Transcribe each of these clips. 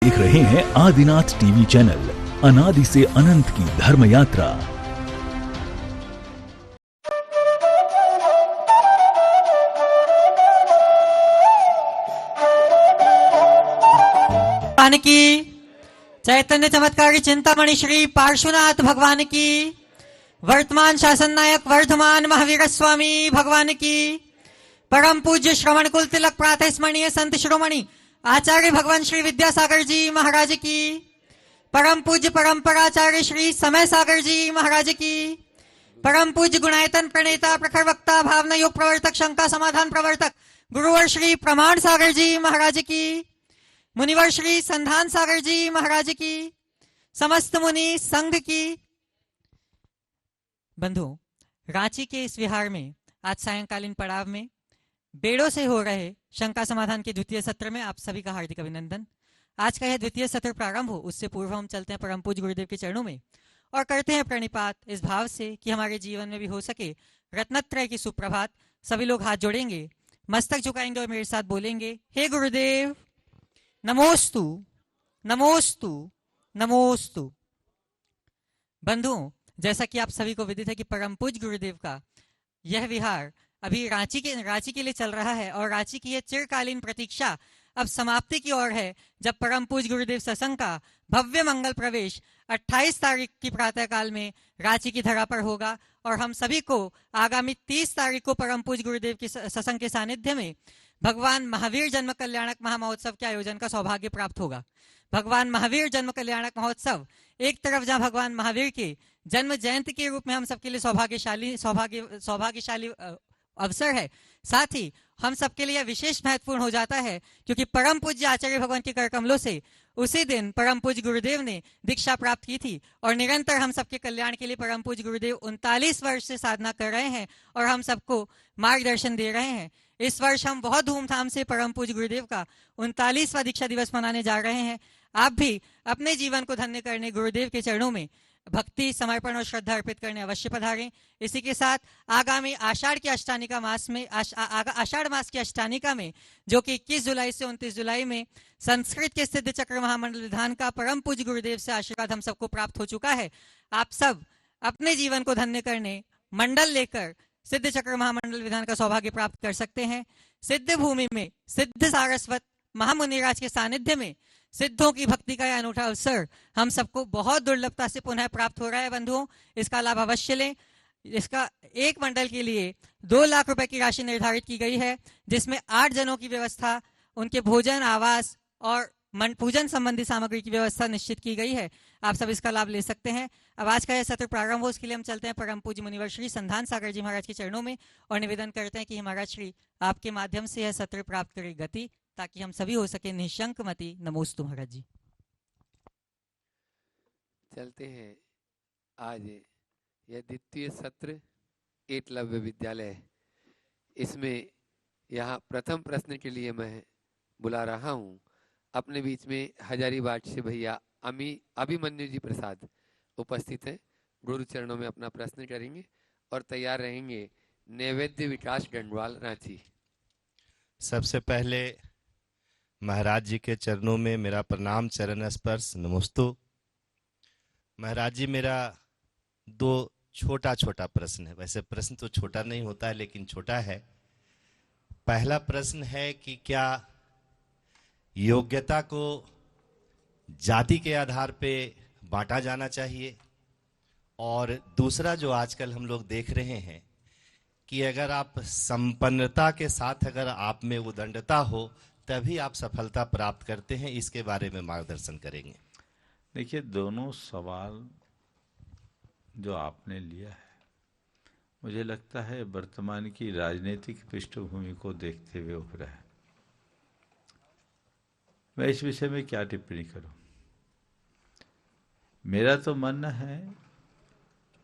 देख रहे हैं आदिनाथ टीवी चैनल, अनादि से अनंत की धर्म यात्रा। भगवान की चैतन्य चमत्कारी चिंतामणि श्री पार्श्वनाथ भगवान की, वर्तमान शासन नायक वर्धमान महावीर स्वामी भगवान की, परम पूज्य श्रवण कुल तिलक प्रातः स्मरणीय संत शिरोमणि आचार्य भगवान श्री विद्यासागर जी महाराज की, परम पूज्य परंपराचार्य श्री समय सागर जी महाराज की, परम पूज्य गुणायतन प्रणेता प्रखर वक्ता भावना योग प्रवर्तक शंका समाधान प्रवर्तक गुरुवर श्री प्रमाण सागर जी महाराज की, मुनिवर श्री संधान सागर जी महाराज की, समस्त मुनि संघ की। बंधु, रांची के इस विहार में आज सायंकालीन पड़ाव में बेड़ों से हो रहे शंका समाधान के द्वितीय सत्र में आप सभी का हार्दिक अभिनंदन। आज का यह द्वितीय सत्र प्रारंभ हो उससे पूर्व हम चलते हैं परम पूज्य गुरुदेव के चरणों में और करते हैं प्रणिपात इस भाव से कि हमारे जीवन में भी हो सके रत्नत्रय की सुप्रभात। सभी लोग हाथ जोड़ेंगे, मस्तक झुकाएंगे और मेरे साथ बोलेंगे, हे गुरुदेव नमोस्तु नमोस्तु नमोस्तु। बंधुओं, जैसा कि आप सभी को विदित है कि परम पूज्य गुरुदेव का यह विहार अभी रांची के लिए चल रहा है और रांची की यह चिरकालीन प्रतीक्षा अब समाप्ति की ओर है, जब परम पूज्य गुरुदेव सत्संग का भव्य मंगल प्रवेश 28 तारीख की प्रातःकाल में रांची की धरा पर होगा और हम सभी को आगामी 30 तारीख को परम पूज्य गुरुदेव के सत्संग के सानिध्य में भगवान महावीर जन्म कल्याणक महामहोत्सव के आयोजन का सौभाग्य प्राप्त होगा। भगवान महावीर जन्म कल्याणक महोत्सव एक तरफ जहां भगवान महावीर के जन्म जयंती के रूप में हम सबके लिए सौभाग्यशाली अवसर है, साथ ही हम सबके लिए विशेष महत्वपूर्ण हो जाता है क्योंकि परम पूज्य आचार्य भगवान के कर कमलों से उसी दिन परम पूज्य गुरुदेव ने दीक्षा प्राप्त की थी और निरंतर हम सबके कल्याण के लिए परम पूज्य गुरुदेव 39 वर्ष से साधना कर रहे हैं और हम सबको मार्गदर्शन दे रहे हैं। इस वर्ष हम बहुत धूमधाम से परम पूज्य गुरुदेव का 39वां दीक्षा दिवस मनाने जा रहे हैं। आप भी अपने जीवन को धन्य करने गुरुदेव के चरणों में भक्ति समर्पण और श्रद्धा अर्पित करने अवश्य पधारें। इसी के साथ आगामी आषाढ़ की अष्टानिका मास में आषाढ़ मास की अष्टानिका में जो कि 21 जुलाई से 29 जुलाई में संस्कृत के सिद्ध चक्र महामंडल विधान का परम पूज्य गुरुदेव से आशीर्वाद हम सबको प्राप्त हो चुका है। आप सब अपने जीवन को धन्य करने मंडल लेकर सिद्ध चक्र महामंडल विधान का सौभाग्य प्राप्त कर सकते हैं। सिद्ध भूमि में सिद्ध सारस्वत महामुनिराज के सानिध्य में सिद्धों की भक्ति का यह अनूठा अवसर हम सबको बहुत दुर्लभता से पुनः प्राप्त हो रहा है। बंधुओं, इसका लाभ अवश्य लें। इसका एक मंडल के लिए 2 लाख रुपए की राशि निर्धारित की गई है, जिसमें 8 जनों की व्यवस्था, उनके भोजन आवास और पूजन संबंधी सामग्री की व्यवस्था निश्चित की गई है। आप सब इसका लाभ ले सकते हैं। अब आज का यह सत्र प्रारंभ हो उसके लिए हम चलते हैं परम पूज्य मुनिवर श्री संधान सागर जी महाराज के चरणों में और निवेदन करते हैं कि महाराज श्री आपके माध्यम से यह सत्र प्राप्त करे गति, ताकि हम सभी हो सके निशंक मति। नमोस्तु महाराज जी। चलते हैं। आज यह द्वितीय सत्र एकलव्य विद्यालय, इसमें यहाँ प्रथम प्रश्न के लिए मैं बुला रहा हूँ अपने बीच में हजारीबाग से भैया अभिमन्यु जी प्रसाद उपस्थित हैं। गुरु चरणों में अपना प्रश्न करेंगे और तैयार रहेंगे नैवेद्य विकास गंडवाल रांची। सबसे पहले महाराज जी के चरणों में मेरा प्रणाम, चरण स्पर्श, नमोस्तु। महाराज जी, मेरा 2 छोटा छोटा प्रश्न है। वैसे प्रश्न तो छोटा नहीं होता है, लेकिन छोटा है। पहला प्रश्न है कि क्या योग्यता को जाति के आधार पे बांटा जाना चाहिए? और दूसरा जो आजकल हम लोग देख रहे हैं कि अगर आप संपन्नता के साथ अगर आप में उदंडता हो तभी आप सफलता प्राप्त करते हैं, इसके बारे में मार्गदर्शन करेंगे। देखिए, दोनों सवाल जो आपने लिया है, मुझे लगता है वर्तमान की राजनीतिक पृष्ठभूमि को देखते हुए उभरा है। मैं इस विषय में क्या टिप्पणी करूं? मेरा तो मानना है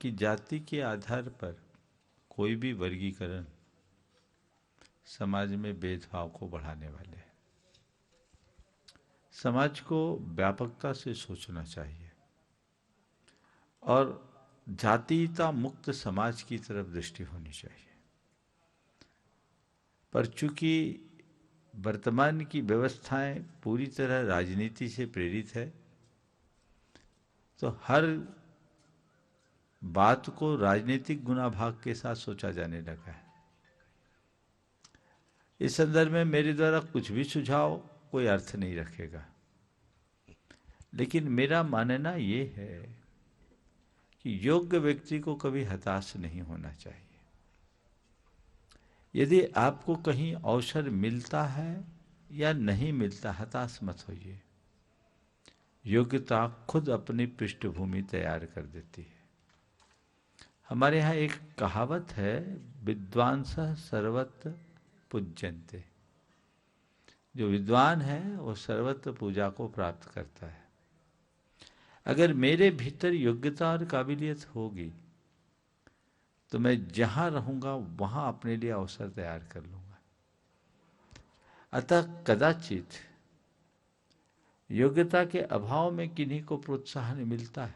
कि जाति के आधार पर कोई भी वर्गीकरण समाज में भेदभाव को बढ़ाने वाले हैं। समाज को व्यापकता से सोचना चाहिए और जातीयता मुक्त समाज की तरफ दृष्टि होनी चाहिए। पर चूंकि वर्तमान की व्यवस्थाएं पूरी तरह राजनीति से प्रेरित है, तो हर बात को राजनीतिक गुना भाग के साथ सोचा जाने लगा है। इस संदर्भ में मेरे द्वारा कुछ भी सुझाव कोई अर्थ नहीं रखेगा, लेकिन मेरा मानना ये है कि योग्य व्यक्ति को कभी हताश नहीं होना चाहिए। यदि आपको कहीं अवसर मिलता है या नहीं मिलता, हताश मत होइए। योग्यता खुद अपनी पृष्ठभूमि तैयार कर देती है। हमारे यहाँ एक कहावत है, विद्वांसः सर्वत्र पूज्यन्ते। जो विद्वान है वो सर्वत्र पूजा को प्राप्त करता है। अगर मेरे भीतर योग्यता और काबिलियत होगी तो मैं जहां रहूंगा वहां अपने लिए अवसर तैयार कर लूंगा। अतः कदाचित योग्यता के अभाव में किन्हीं को प्रोत्साहन मिलता है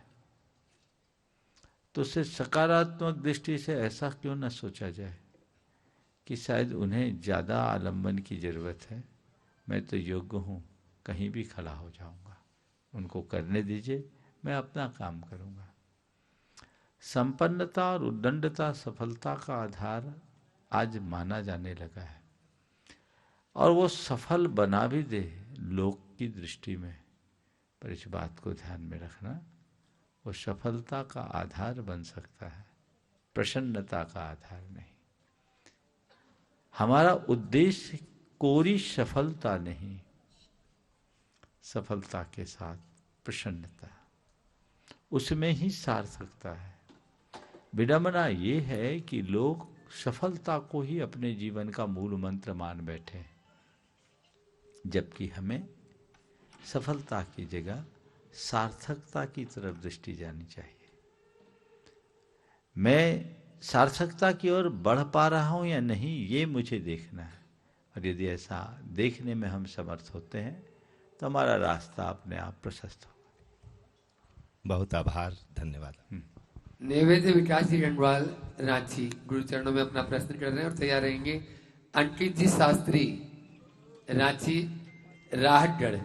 तो उससे सकारात्मक दृष्टि से ऐसा क्यों न सोचा जाए कि शायद उन्हें ज्यादा आलंबन की जरूरत है, मैं तो योग्य हूं, कहीं भी खड़ा हो जाऊंगा, उनको करने दीजिए, मैं अपना काम करूंगा। संपन्नता और उद्दंडता सफलता का आधार आज माना जाने लगा है, और वो सफल बना भी दे लोक की दृष्टि में, पर इस बात को ध्यान में रखना, वो सफलता का आधार बन सकता है, प्रसन्नता का आधार नहीं। हमारा उद्देश्य कोरी सफलता नहीं, सफलता के साथ प्रसन्नता, उसमें ही सार्थकता है। विडंबना ये है कि लोग सफलता को ही अपने जीवन का मूल मंत्र मान बैठे, जबकि हमें सफलता की जगह सार्थकता की तरफ दृष्टि जानी चाहिए। मैं सार्थकता की ओर बढ़ पा रहा हूं या नहीं, ये मुझे देखना है, और यदि ऐसा देखने में हम समर्थ होते हैं तो हमारा रास्ता अपने आप प्रशस्त होगा। बहुत आभार, धन्यवाद। नैवेद्य विकास जी गंडवाल रांची गुरु चरणों में अपना प्रश्न कर रहे हैं और तैयार रहेंगे। अंकित जी शास्त्री रांची राहतगढ़।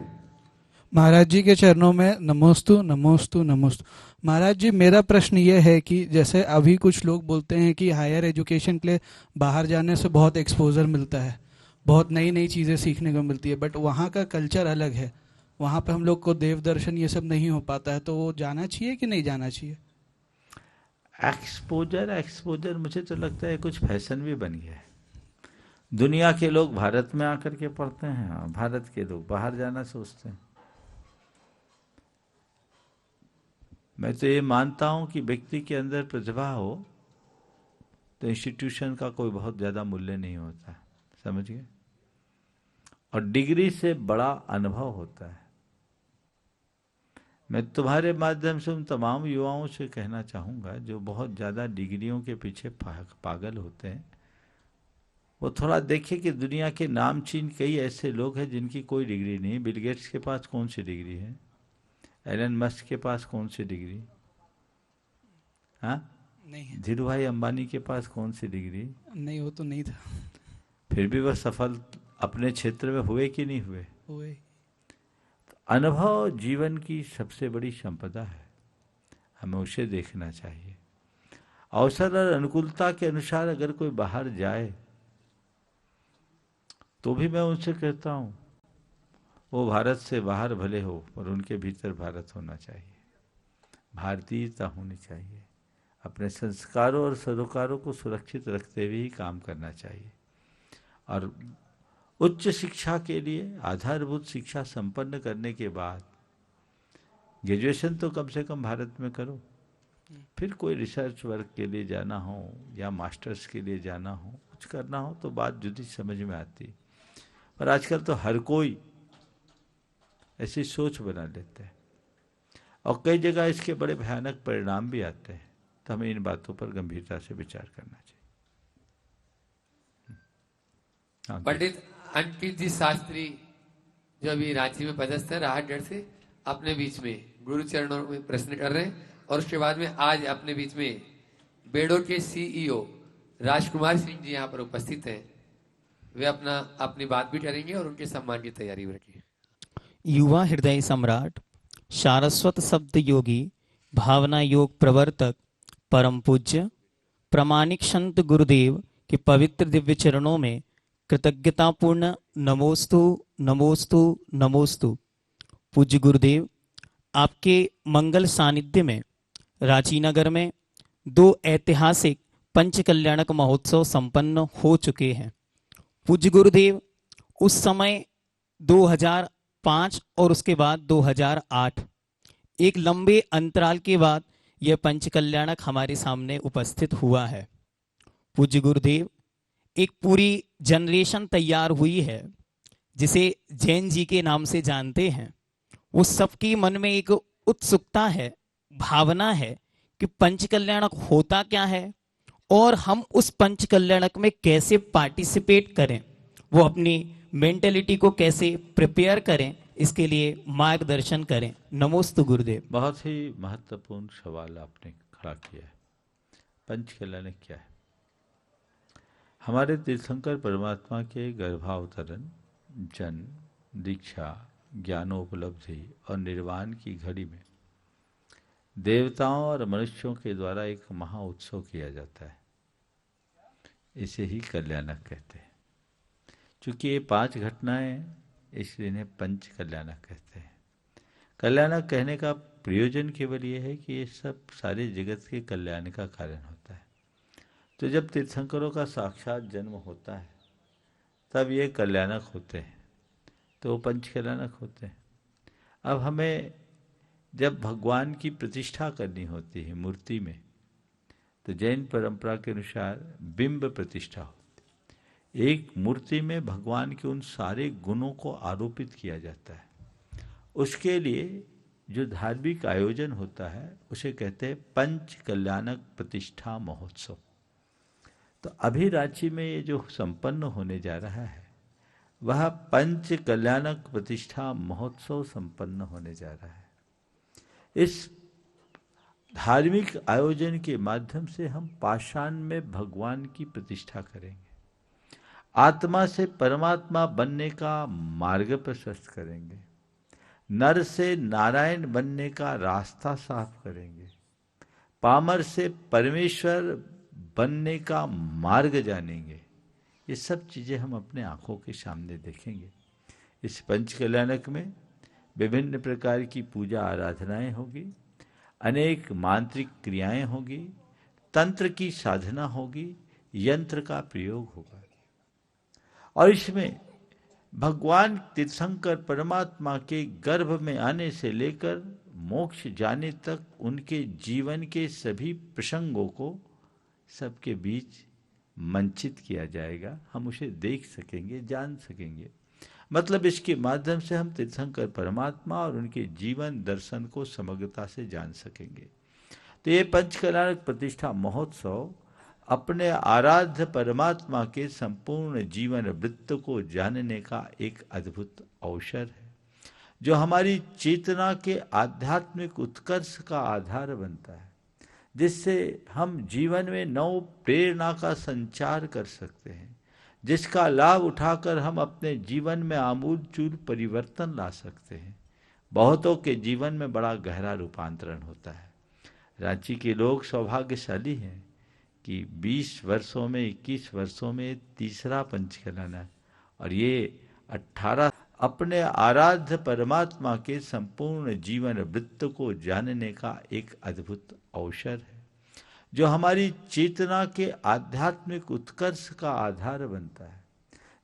महाराज जी के चरणों में नमोस्तु नमोस्तु नमोस्तु। महाराज जी, मेरा प्रश्न ये है कि जैसे अभी कुछ लोग बोलते हैं कि हायर एजुकेशन के लिए बाहर जाने से बहुत एक्सपोजर मिलता है, बहुत नई नई चीज़ें सीखने को मिलती है, बट वहाँ का कल्चर अलग है, वहाँ पे हम लोग को देव दर्शन ये सब नहीं हो पाता है, तो वो जाना चाहिए कि नहीं जाना चाहिए? एक्सपोजर मुझे तो लगता है कुछ फैशन भी बन गया है। दुनिया के लोग भारत में आकर के पढ़ते हैं और भारत के लोग बाहर जाना सोचते हैं। मैं तो ये मानता हूं कि व्यक्ति के अंदर प्रतिभा हो तो इंस्टीट्यूशन का कोई बहुत ज्यादा मूल्य नहीं होता, समझ गए? और डिग्री से बड़ा अनुभव होता है। मैं तुम्हारे माध्यम से उन तमाम युवाओं से कहना चाहूँगा जो बहुत ज़्यादा डिग्रियों के पीछे पागल होते हैं, वो थोड़ा देखें कि दुनिया के नामचीन कई ऐसे लोग हैं जिनकी कोई डिग्री नहीं। बिल गेट्स के पास कौन सी डिग्री है? एलन मस्क के पास कौन सी डिग्री? हाँ, नहीं है। धीरू भाई अंबानी के पास कौन सी डिग्री? नहीं, वो तो नहीं था। फिर भी वह सफल अपने क्षेत्र में हुए कि नहीं हुए? हुए। अनुभव जीवन की सबसे बड़ी संपदा है, हमें उसे देखना चाहिए। अवसर और अनुकूलता के अनुसार अगर कोई बाहर जाए तो भी मैं उनसे कहता हूं वो भारत से बाहर भले हो पर उनके भीतर भारत होना चाहिए, भारतीयता होनी चाहिए। अपने संस्कारों और सरोकारों को सुरक्षित रखते हुए ही काम करना चाहिए। और उच्च शिक्षा के लिए आधारभूत शिक्षा संपन्न करने के बाद ग्रेजुएशन तो कम से कम भारत में करो, फिर कोई रिसर्च वर्क के लिए जाना हो या मास्टर्स के लिए जाना हो, कुछ करना हो तो बात जुदी समझ में आती। पर आजकल तो हर कोई ऐसी सोच बना लेते हैं और कई जगह इसके बड़े भयानक परिणाम भी आते हैं, तो हमें इन बातों पर गंभीरता से विचार करना चाहिए। पंडित अंकित जी शास्त्री जो अभी रांची में पदस्थ है राहतगढ़ से, अपने बीच में गुरु चरणों में प्रश्न कर रहे हैं। और उसके बाद में आज अपने बीच में बेड़ो के सीईओ राजकुमार सिंह जी यहाँ पर उपस्थित हैं। वे अपनी बात भी करेंगे और उनके सम्मान की तैयारी भी रखेंगे। युवा हृदय सम्राट, सारस्वत शब्द योगी, भावना योग प्रवर्तक, परम पूज्य प्रामाणिक संत गुरुदेव के पवित्र दिव्य चरणों में कृतज्ञतापूर्ण नमोस्तु नमोस्तु नमोस्तु। पूज्य गुरुदेव, आपके मंगल सानिध्य में रांची नगर में 2 ऐतिहासिक पंच कल्याणक महोत्सव संपन्न हो चुके हैं। पूज्य गुरुदेव, उस समय 2005 और उसके बाद 2008, एक लंबे अंतराल के बाद यह पंच कल्याणक हमारे सामने उपस्थित हुआ है। पूज्य गुरुदेव, एक पूरी जनरेशन तैयार हुई है जिसे जैन जी के नाम से जानते हैं। वो सबके मन में एक उत्सुकता है, भावना है कि पंच कल्याणक होता क्या है और हम उस पंच कल्याणक में कैसे पार्टिसिपेट करें, वो अपनी मेंटेलिटी को कैसे प्रिपेयर करें, इसके लिए मार्गदर्शन करें। नमोस्तु गुरुदेव। बहुत ही महत्वपूर्ण सवाल आपने खड़ा किया है। पंच कल्याणक क्या है? हमारे तीर्थंकर परमात्मा के गर्भावतरण, जन्म, दीक्षा, ज्ञानोपलब्धि और निर्वाण की घड़ी में देवताओं और मनुष्यों के द्वारा एक महा उत्सव किया जाता है। इसे ही कल्याणक कहते हैं। चूंकि ये 5 घटनाएं, इसलिए इन्हें पंच कल्याणक कहते हैं। कल्याणक कहने का प्रयोजन केवल ये है कि ये सब सारे जगत के कल्याण का कारण होता है। तो जब तीर्थंकरों का साक्षात जन्म होता है तब ये कल्याणक होते हैं, तो वो पंच कल्याणक होते हैं। अब हमें जब भगवान की प्रतिष्ठा करनी होती है मूर्ति में, तो जैन परंपरा के अनुसार बिंब प्रतिष्ठा होती है। एक मूर्ति में भगवान के उन सारे गुणों को आरोपित किया जाता है। उसके लिए जो धार्मिक आयोजन होता है उसे कहते हैं पंच कल्याणक प्रतिष्ठा महोत्सव। तो अभी रांची में ये जो संपन्न होने जा रहा है वह पंच कल्याणक प्रतिष्ठा महोत्सव संपन्न होने जा रहा है। इस धार्मिक आयोजन के माध्यम से हम पाषाण में भगवान की प्रतिष्ठा करेंगे, आत्मा से परमात्मा बनने का मार्ग प्रशस्त करेंगे, नर से नारायण बनने का रास्ता साफ करेंगे, पामर से परमेश्वर बनने का मार्ग जानेंगे। ये सब चीज़ें हम अपने आँखों के सामने देखेंगे। इस पंच कल्याणक में विभिन्न प्रकार की पूजा आराधनाएं होगी, अनेक मांत्रिक क्रियाएं होगी, तंत्र की साधना होगी, यंत्र का प्रयोग होगा। और इसमें भगवान तीर्थंकर परमात्मा के गर्भ में आने से लेकर मोक्ष जाने तक उनके जीवन के सभी प्रसंगों को सबके बीच मंचित किया जाएगा। हम उसे देख सकेंगे, जान सकेंगे। मतलब इसके माध्यम से हम तीर्थंकर परमात्मा और उनके जीवन दर्शन को समग्रता से जान सकेंगे। तो ये पंच कल्याणक प्रतिष्ठा महोत्सव अपने आराध्य परमात्मा के संपूर्ण जीवन वृत्त को जानने का एक अद्भुत अवसर है, जो हमारी चेतना के आध्यात्मिक उत्कर्ष का आधार बनता है, जिससे हम जीवन में नव प्रेरणा का संचार कर सकते हैं, जिसका लाभ उठाकर हम अपने जीवन में आमूलचूल परिवर्तन ला सकते हैं। बहुतों के जीवन में बड़ा गहरा रूपांतरण होता है। रांची के लोग सौभाग्यशाली हैं कि 20 वर्षों में, 21 वर्षों में तीसरा पंच कल्याणक, और ये 18 अपने आराध्य परमात्मा के संपूर्ण जीवन वृत्त को जानने का एक अद्भुत अवसर है, जो हमारी चेतना के आध्यात्मिक उत्कर्ष का आधार बनता है,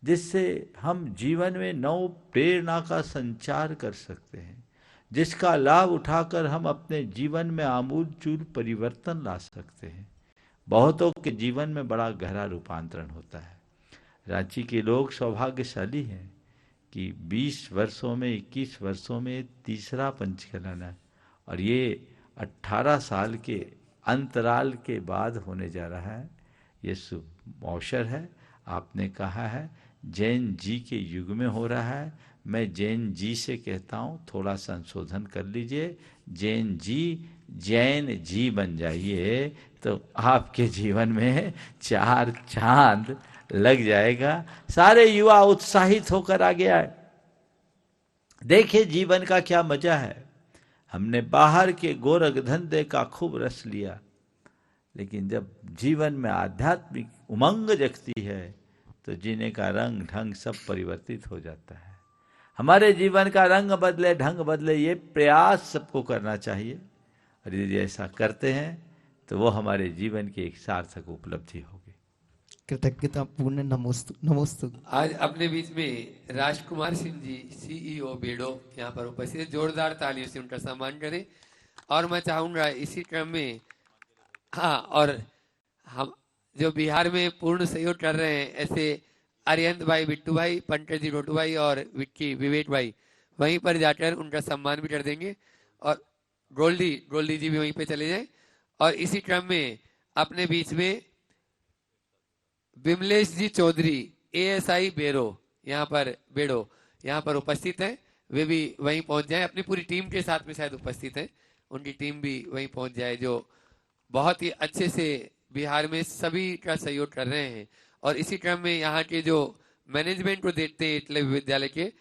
जिससे हम जीवन में नव प्रेरणा का संचार कर सकते हैं, जिसका लाभ उठाकर हम अपने जीवन में आमूलचूल परिवर्तन ला सकते हैं। बहुतों के जीवन में बड़ा गहरा रूपांतरण होता है। रांची के लोग सौभाग्यशाली हैं कि 20 वर्षों में, 21 वर्षों में तीसरा पंच कल्याणक, और ये 18 साल के अंतराल के बाद होने जा रहा है। ये शुभ अवसर है। आपने कहा है जैन जी के युग में हो रहा है। मैं जैन जी से कहता हूँ थोड़ा संशोधन कर लीजिए, जैन जी बन जाइए, तो आपके जीवन में 4 चांद लग जाएगा। सारे युवा उत्साहित होकर आगे आए। देखिए जीवन का क्या मजा है। हमने बाहर के गोरख धंधे का खूब रस लिया, लेकिन जब जीवन में आध्यात्मिक उमंग जगती है तो जीने का रंग ढंग सब परिवर्तित हो जाता है। हमारे जीवन का रंग बदले, ढंग बदले, ये प्रयास सबको करना चाहिए। और यदि ऐसा करते हैं तो वो हमारे जीवन की एक सार्थक उपलब्धि होगी। कृतज्ञता पूर्ण नमोस्तु नमोस्तु। आज अपने बीच में राजकुमार सिंह जी, सीईओ बेडो, यहाँ पर उपस्थित हैं। जोरदार तालियों से उनका सम्मान करें। और मैं चाहूंगा इसी क्रम में, हाँ, और हम जो बिहार में पूर्ण सहयोग कर रहे हैं, ऐसे अरिहंत भाई, बिट्टू भाई, पंकज जी, रोटू भाई और विक्की विवेक भाई, वहीं पर जाकर उनका सम्मान भी कर देंगे। और गोल्डी जी भी वहीं पे चले जाएं। और इसी क्रम में अपने बीच में विमलेश जी चौधरी, एएसआई बेड़ो यहाँ पर उपस्थित हैं। वे भी वहीं पहुंच जाएं, अपनी पूरी टीम के साथ में शायद उपस्थित हैं। उनकी टीम भी वहीं पहुंच जाए, जो बहुत ही अच्छे से बिहार में सभी का सहयोग कर रहे हैं। और इसी क्रम में यहाँ के जो मैनेजमेंट को देखते हैं एकलव्य विद्यालय के,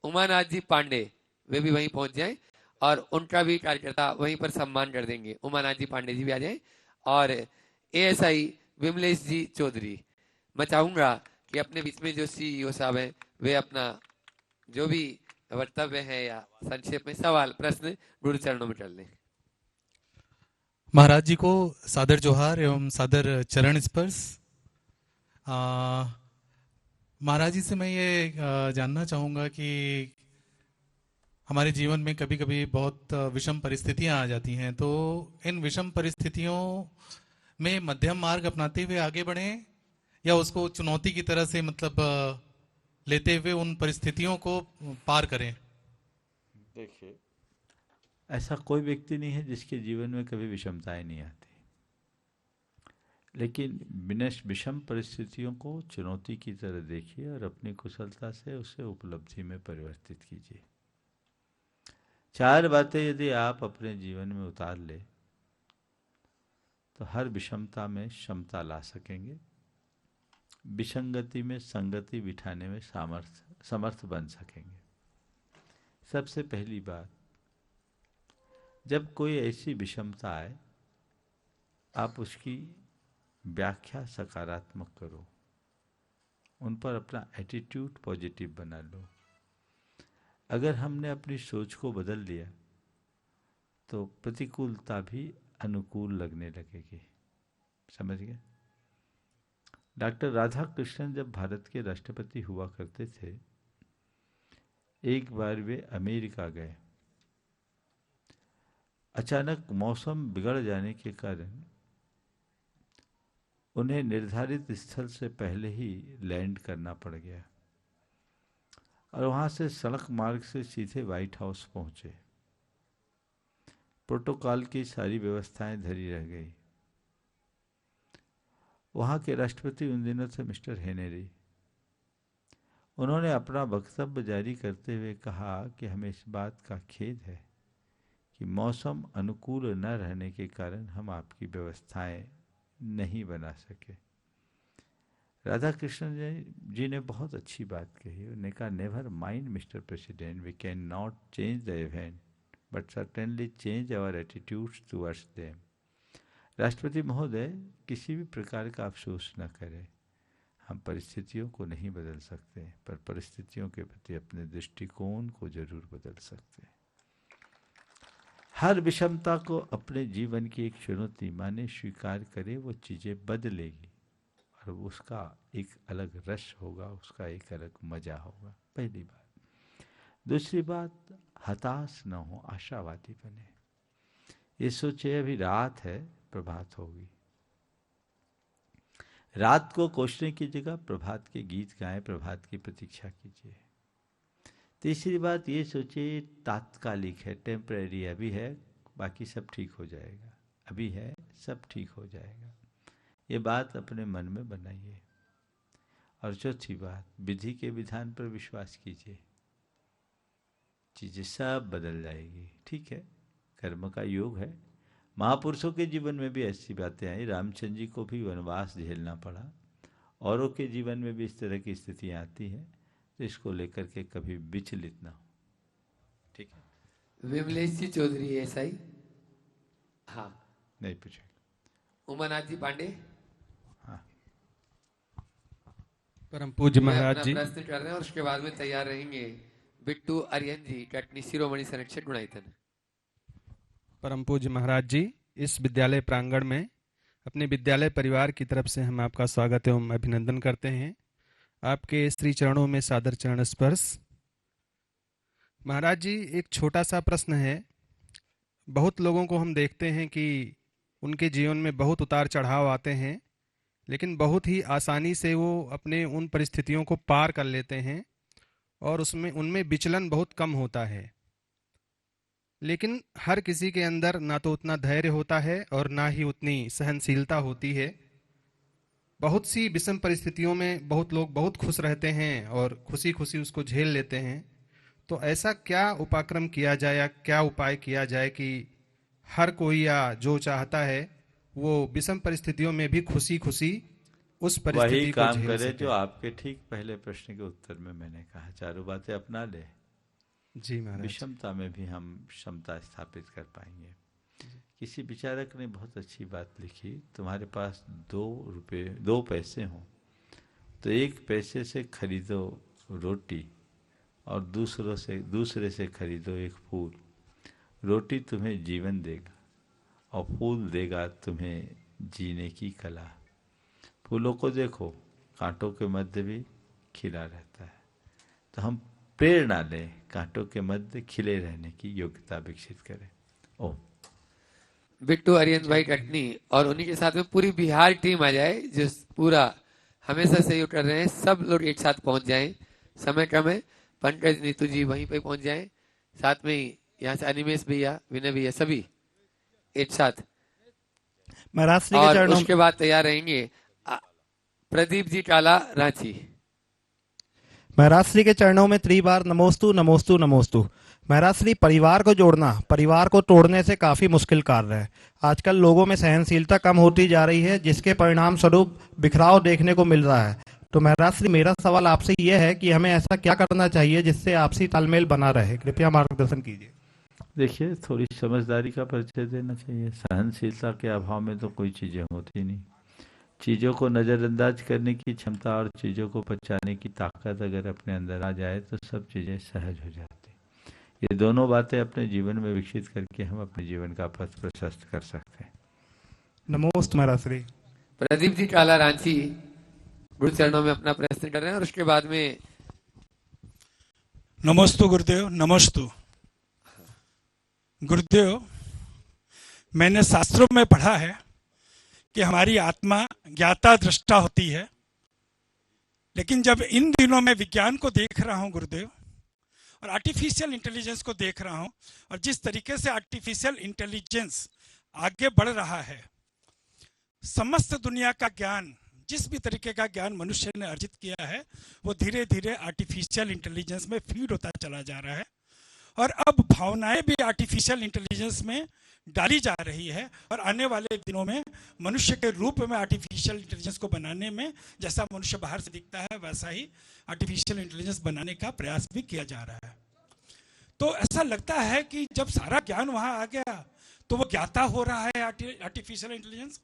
उमानाथ जी पांडे, वे भी वहीं पहुंच जाएं और उनका भी कार्यकर्ता वहीं पर सम्मान कर देंगे। उमानाथ जी पांडे जी भी आ जाएं। और एएसआई विमलेश जी चौधरी, मैं चाहूंगा कि अपने बीच में जो सीईओ साहब हैं, वे अपना जो भी वक्तव्य है या संक्षेप में सवाल प्रश्न गुरु चरणों में कर लें। महाराज जी को सादर जोहार एवं सादर चरण स्पर्श। महाराज जी से मैं ये जानना चाहूँगा कि हमारे जीवन में कभी कभी बहुत विषम परिस्थितियां आ जाती हैं, तो इन विषम परिस्थितियों में मध्यम मार्ग अपनाते हुए आगे बढ़ें या उसको चुनौती की तरह से मतलब लेते हुए उन परिस्थितियों को पार करें? देखिए, ऐसा कोई व्यक्ति नहीं है जिसके जीवन में कभी विषमताएं नहीं आती, लेकिन विषम परिस्थितियों को चुनौती की तरह देखिए और अपनी कुशलता से उसे उपलब्धि में परिवर्तित कीजिए। 4 बातें यदि आप अपने जीवन में उतार ले तो हर विषमता में क्षमता ला सकेंगे, विसंगति में संगति बिठाने में समर्थ बन सकेंगे। सबसे पहली बात, जब कोई ऐसी विषमता आए, आप उसकी व्याख्या सकारात्मक करो, उन पर अपना एटीट्यूड पॉजिटिव बना लो। अगर हमने अपनी सोच को बदल लिया तो प्रतिकूलता भी अनुकूल लगने लगेगी। समझ गए? डॉक्टर राधा कृष्णन जब भारत के राष्ट्रपति हुआ करते थे, एक बार वे अमेरिका गए। अचानक मौसम बिगड़ जाने के कारण उन्हें निर्धारित स्थल से पहले ही लैंड करना पड़ गया और वहां से सड़क मार्ग से सीधे व्हाइट हाउस पहुंचे। प्रोटोकॉल की सारी व्यवस्थाएं धरी रह गई। वहां के राष्ट्रपति उन दिनों थे मिस्टर हेनरी। उन्होंने अपना वक्तव्य जारी करते हुए कहा कि हमें इस बात का खेद है कि मौसम अनुकूल न रहने के कारण हम आपकी व्यवस्थाएं नहीं बना सके। राधा कृष्णन जी ने बहुत अच्छी बात कही। उन्होंने कहा, never mind mister president, we can not change the event but certainly change our attitudes towards them. राष्ट्रपति महोदय, किसी भी प्रकार का अफसोस न करें। हम परिस्थितियों को नहीं बदल सकते, पर परिस्थितियों के प्रति अपने दृष्टिकोण को जरूर बदल सकते हैं। हर विषमता को अपने जीवन की एक चुनौती माने स्वीकार करे, वो चीज़ें बदलेगी और उसका एक अलग रस होगा, उसका एक अलग मजा होगा। पहली बात। दूसरी बात, हताश न हो, आशावादी बने। ये सोचे अभी रात है, प्रभात होगी। रात को कोसने की जगह प्रभात के गीत गाएं, प्रभात की प्रतीक्षा कीजिए। तीसरी बात ये सोचे तात्कालिक है, टेम्परेरी अभी है, बाकी सब ठीक हो जाएगा। अभी है, सब ठीक हो जाएगा। ये बात अपने मन में बनाइए। और चौथी बात, विधि के विधान पर विश्वास कीजिए, चीजें सब बदल जाएगी। ठीक है, कर्म का योग है। महापुरुषों के जीवन में भी ऐसी बातें आई। रामचंद्र जी को भी वनवास झेलना पड़ा औरों के जीवन में भी इस तरह की स्थितियाँ आती हैं, तो इसको लेकर के कभी विचलित ना हो। ठीक है। विमलेश जी चौधरी ऐसा ही। हाँ, नहीं पूछे। उमानाथ जी पांडे। हाँ, परम पूज्य वे महाराज अपना जी, प्रश्न कर रहे हैं और उसके बाद में तैयार रहेंगे बिट्टू आर्यन जी, कटनी शिरोमणि संरक्षक गुणायतन। परम पूज्य महाराज जी, इस विद्यालय प्रांगण में अपने विद्यालय परिवार की तरफ से हम आपका स्वागत एवं अभिनंदन करते हैं। आपके श्री चरणों में सादर चरण स्पर्श। महाराज जी, एक छोटा सा प्रश्न है। बहुत लोगों को हम देखते हैं कि उनके जीवन में बहुत उतार चढ़ाव आते हैं, लेकिन बहुत ही आसानी से वो अपने उन परिस्थितियों को पार कर लेते हैं और उसमें उनमें विचलन बहुत कम होता है। लेकिन हर किसी के अंदर ना तो उतना धैर्य होता है और ना ही उतनी सहनशीलता होती है। बहुत सी विषम परिस्थितियों में बहुत लोग बहुत खुश रहते हैं और खुशी खुशी उसको झेल लेते हैं। तो ऐसा क्या उपाक्रम किया जाए या क्या उपाय किया जाए कि हर कोई या जो चाहता है वो विषम परिस्थितियों में भी खुशी खुशी उस परिस्थिति वही को काम झेल करे सके? जो आपके ठीक पहले प्रश्न के उत्तर में मैंने कहा, चारों बातें अपना ले। जी महाराज। विषमता में भी हम क्षमता स्थापित कर पाएंगे। किसी विचारक ने बहुत अच्छी बात लिखी, तुम्हारे पास 2 पैसे हों तो 1 पैसे से खरीदो रोटी और दूसरे से खरीदो एक फूल। रोटी तुम्हें जीवन देगा और फूल देगा तुम्हें जीने की कला। फूलों को देखो, कांटों के मध्य भी खिला रहता है, तो हम प्रेरणा लें, कांटों के मध्य खिले रहने की योग्यता विकसित करें। ओम। बिट्टू आर्यन भाई कटनी और उन्हीं के साथ में पूरी बिहार टीम आ जाए, जो पूरा हमेशा सहयोग कर रहे हैं। सब लोग एक साथ पहुंच जाएं, समय कम है। पंकज नीतू जी वहीं पे पहुंच जाएं, साथ में ही यहाँ से अनिमेश भैया, विनय भैया, सभी एक साथ। महाराज श्री के और चरणों उसके बाद तैयार रहेंगे प्रदीप जी काला, रांची। महाराज श्री के चरणों में त्रिबार नमोस्तु नमोस्तु नमोस्तु। महाराज श्री, परिवार को जोड़ना परिवार को तोड़ने से काफी मुश्किल कार्य है। आजकल लोगों में सहनशीलता कम होती जा रही है, जिसके परिणाम स्वरूप बिखराव देखने को मिल रहा है। तो महाराज श्री, मेरा सवाल आपसे यह है कि हमें ऐसा क्या करना चाहिए जिससे आपसी तालमेल बना रहे? कृपया मार्गदर्शन कीजिए। देखिए, थोड़ी समझदारी का परिचय देना चाहिए। सहनशीलता के अभाव में तो कोई चीज़ें होती नहीं। चीज़ों को नज़रअंदाज करने की क्षमता और चीज़ों को पहचानने की ताकत अगर अपने अंदर आ जाए तो सब चीज़ें सहज हो जाती। ये दोनों बातें अपने जीवन में विकसित करके हम अपने जीवन का पथ प्रशस्त कर सकते हैं। नमोस्त महाराज श्री। प्रदीप जी काला, रांची, गुरु चरणों में अपना प्रश्न कर रहे हैं और उसके बाद में नमोस्तु गुरुदेव। नमोस्तु गुरुदेव। मैंने शास्त्रों में पढ़ा है कि हमारी आत्मा ज्ञाता दृष्टा होती है, लेकिन जब इन दिनों में विज्ञान को देख रहा हूं गुरुदेव और आर्टिफिशियल इंटेलिजेंस को देख रहा हूं, और जिस तरीके से आर्टिफिशियल इंटेलिजेंस आगे बढ़ रहा है, समस्त दुनिया का ज्ञान, जिस भी तरीके का ज्ञान मनुष्य ने अर्जित किया है, वो धीरे धीरे आर्टिफिशियल इंटेलिजेंस में फीड होता चला जा रहा है। और अब भावनाएं भी आर्टिफिशियल इंटेलिजेंस में डाली जा रही है, और आने वाले दिनों में मनुष्य के रूप में आर्टिफिशियल इंटेलिजेंस को बनाने में, जैसा मनुष्य बाहर से दिखता है वैसा ही आर्टिफिशियल इंटेलिजेंस बनाने का प्रयास भी किया जा रहा है। तो ऐसा लगता है कि जब सारा ज्ञान वहां आ गया तो वो ज्ञाता हो रहा है आर्टिफिशियल इंटेलिजेंस,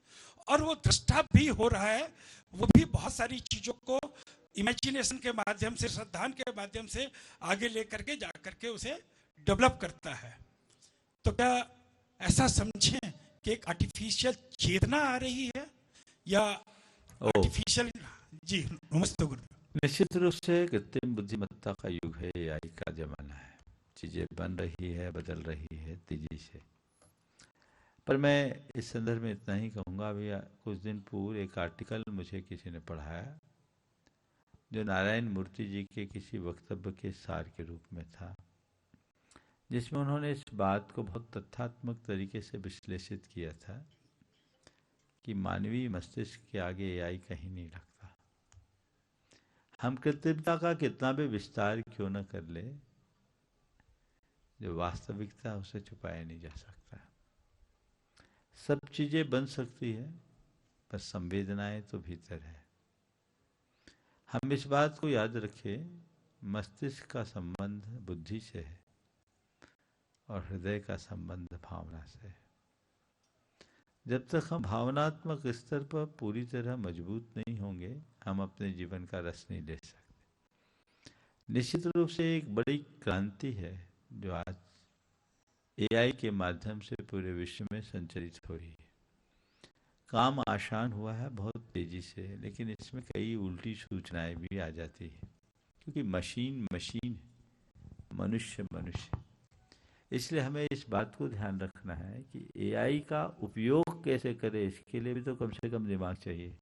और वो दृष्टा भी हो रहा है। वो भी बहुत सारी चीजों को इमेजिनेशन के माध्यम से, श्रद्धान के माध्यम से आगे लेकर के जाकर के उसे डेवलप करता है। तो क्या ऐसा समझें कि एक आर्टिफिशियल चेतना आ रही है या आर्टिफिशियल? जी नमस्ते गुरु। निश्चित रूप से कृत्रिम बुद्धिमत्ता का युग है, एआई का जमाना है। चीजें बन रही है, बदल रही है तेजी से। पर मैं इस संदर्भ में इतना ही कहूँगा, अभी कुछ दिन पूर्व एक आर्टिकल मुझे किसी ने पढ़ाया जो नारायण मूर्ति जी के किसी वक्तव्य के सार के रूप में था, जिसमें उन्होंने इस बात को बहुत तथ्यात्मक तरीके से विश्लेषित किया था कि मानवीय मस्तिष्क के आगे एआई कहीं नहीं लगता। हम कृत्रिमता का कितना भी विस्तार क्यों न कर ले, जो वास्तविकता उसे छुपाया नहीं जा सकता। सब चीजें बन सकती है, पर संवेदनाएं तो भीतर है। हम इस बात को याद रखें, मस्तिष्क का संबंध बुद्धि से है और हृदय का संबंध भावना से है। जब तक हम भावनात्मक स्तर पर पूरी तरह मजबूत नहीं होंगे, हम अपने जीवन का रस नहीं ले सकते। निश्चित रूप से एक बड़ी क्रांति है जो आज एआई के माध्यम से पूरे विश्व में संचरित हो रही है। काम आसान हुआ है बहुत तेजी से, लेकिन इसमें कई उल्टी सूचनाएं भी आ जाती है, क्योंकि मशीन मशीन है, मनुष्य मनुष्य। इसलिए हमें इस बात को ध्यान रखना है कि एआई का उपयोग कैसे करें, इसके लिए भी तो कम से कम दिमाग चाहिए।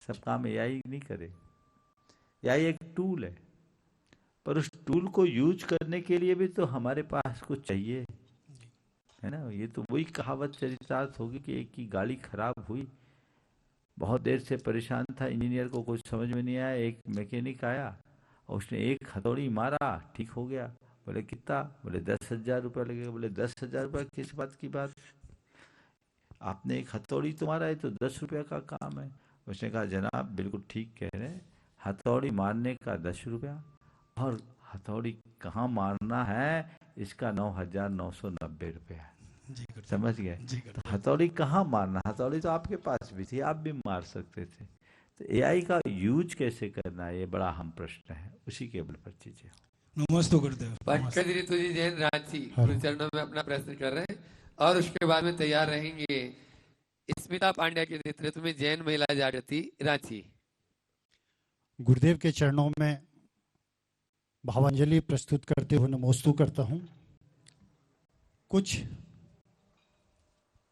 सब काम एआई नहीं करे। एआई एक टूल है, पर उस टूल को यूज करने के लिए भी तो हमारे पास कुछ चाहिए, है ना। ये तो वही कहावत चरितार्थ होगी कि एक की गाड़ी खराब हुई, बहुत देर से परेशान था, इंजीनियर को कुछ समझ में नहीं आया, एक मैकेनिक आया और उसने एक हथौड़ी मारा, ठीक हो गया। बोले कितना? बोले 10,000 रुपये लगेगा। बोले 10,000 रुपये किस बात की बात? आपने एक हथौड़ी तो मारा है, तो 10 रुपये का काम है। उसने कहा जनाब बिल्कुल ठीक कह रहे हैं, हथौड़ी मारने का 10 रुपया और हथौड़ी कहाँ मारना है इसका 9,990 रुपया। समझ गए? तो हथौड़ी कहाँ मारना, हथौड़ी तो आपके पास भी थी, आप भी मार सकते थे। तो एआई का यूज कैसे करना है, ये बड़ा अहम प्रश्न है, उसी के बल पर चीजें। नमस्ते गुरुदेव। पंकज ऋतु जी जैन रांची गुरु चरणों में अपना प्रश्न कर रहे हैं और उसके बाद में तैयार रहेंगे स्मिता पांड्या के नेतृत्व में जैन महिला जागृति रांची। गुरुदेव के चरणों में भावांजलि प्रस्तुत करते हुए नमोस्तु करता हूं। कुछ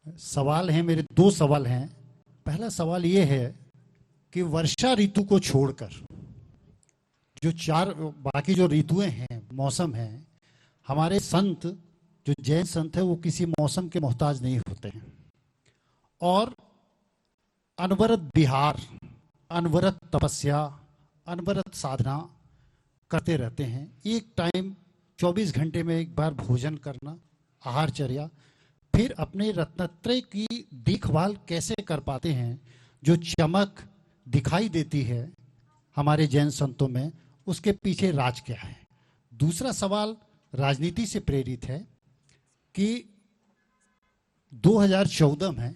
सवाल हैं मेरे, 2 सवाल हैं। पहला सवाल ये है कि वर्षा ऋतु को छोड़कर जो 4 बाकी जो ऋतुएं हैं, मौसम हैं, हमारे संत जो जैन संत है वो किसी मौसम के मोहताज नहीं होते हैं और अनवरत विहार, अनवरत तपस्या, अनवरत साधना करते रहते हैं। एक टाइम 24 घंटे में एक बार भोजन करना, आहारचर्या, फिर अपने रत्नत्रय की देखभाल कैसे कर पाते हैं? जो चमक दिखाई देती है हमारे जैन संतों में, उसके पीछे राज क्या है? दूसरा सवाल राजनीति से प्रेरित है कि 2014 में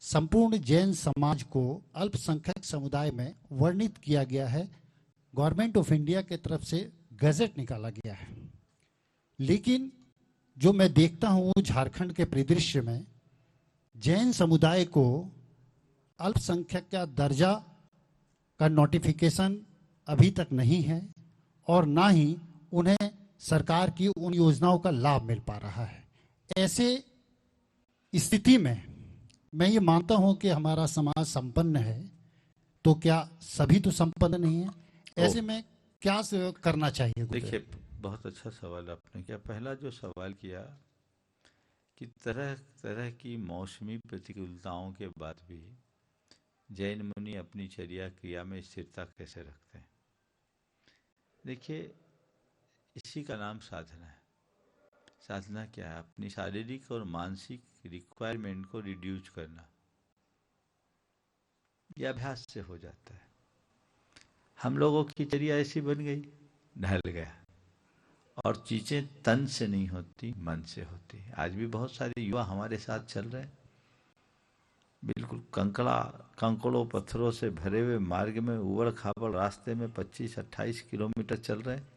संपूर्ण जैन समाज को अल्पसंख्यक समुदाय में वर्णित किया गया है, गवर्नमेंट ऑफ इंडिया के तरफ से गजट निकाला गया है। लेकिन जो मैं देखता हूं वो झारखंड के परिदृश्य में जैन समुदाय को अल्पसंख्यक का दर्जा का नोटिफिकेशन अभी तक नहीं है और ना ही उन्हें सरकार की उन योजनाओं का लाभ मिल पा रहा है। ऐसे स्थिति में मैं ये मानता हूं कि हमारा समाज संपन्न है, तो क्या सभी तो संपन्न नहीं है? ऐसे में क्या करना चाहिए? देखिए, बहुत अच्छा सवाल आपने किया। पहला जो सवाल किया कि तरह तरह की मौसमी प्रतिकूलताओं के बाद भी जैन मुनि अपनी चर्या क्रिया में स्थिरता कैसे रखते हैं। देखिए, इसी का नाम साधना है। साधना क्या है? अपनी शारीरिक और मानसिक रिक्वायरमेंट को रिड्यूस करना। यह अभ्यास से हो जाता है। हम लोगों की चर्या ऐसी बन गई, ढल गया, और चीजें तन से नहीं होती, मन से होती। आज भी बहुत सारे युवा हमारे साथ चल रहे हैं, बिल्कुल कंकड़ों पत्थरों से भरे हुए मार्ग में, उबड़ खाबड़ रास्ते में 25-28 किलोमीटर चल रहे हैं,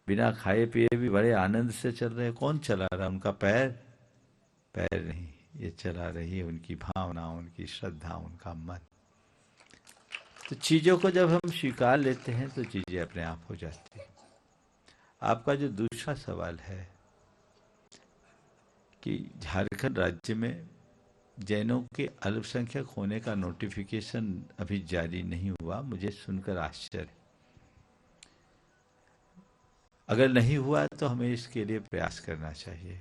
बिना खाए पिए भी बड़े आनंद से चल रहे हैं। कौन चला रहा है? उनका पैर नहीं, ये चला रही है उनकी भावना, उनकी श्रद्धा, उनका मन। तो चीजों को जब हम स्वीकार लेते हैं तो चीजें अपने आप हो जाती हैं। आपका जो दूसरा सवाल है कि झारखंड राज्य में जैनों के अल्पसंख्यक होने का नोटिफिकेशन अभी जारी नहीं हुआ, मुझे सुनकर आश्चर्य। अगर नहीं हुआ तो हमें इसके लिए प्रयास करना चाहिए।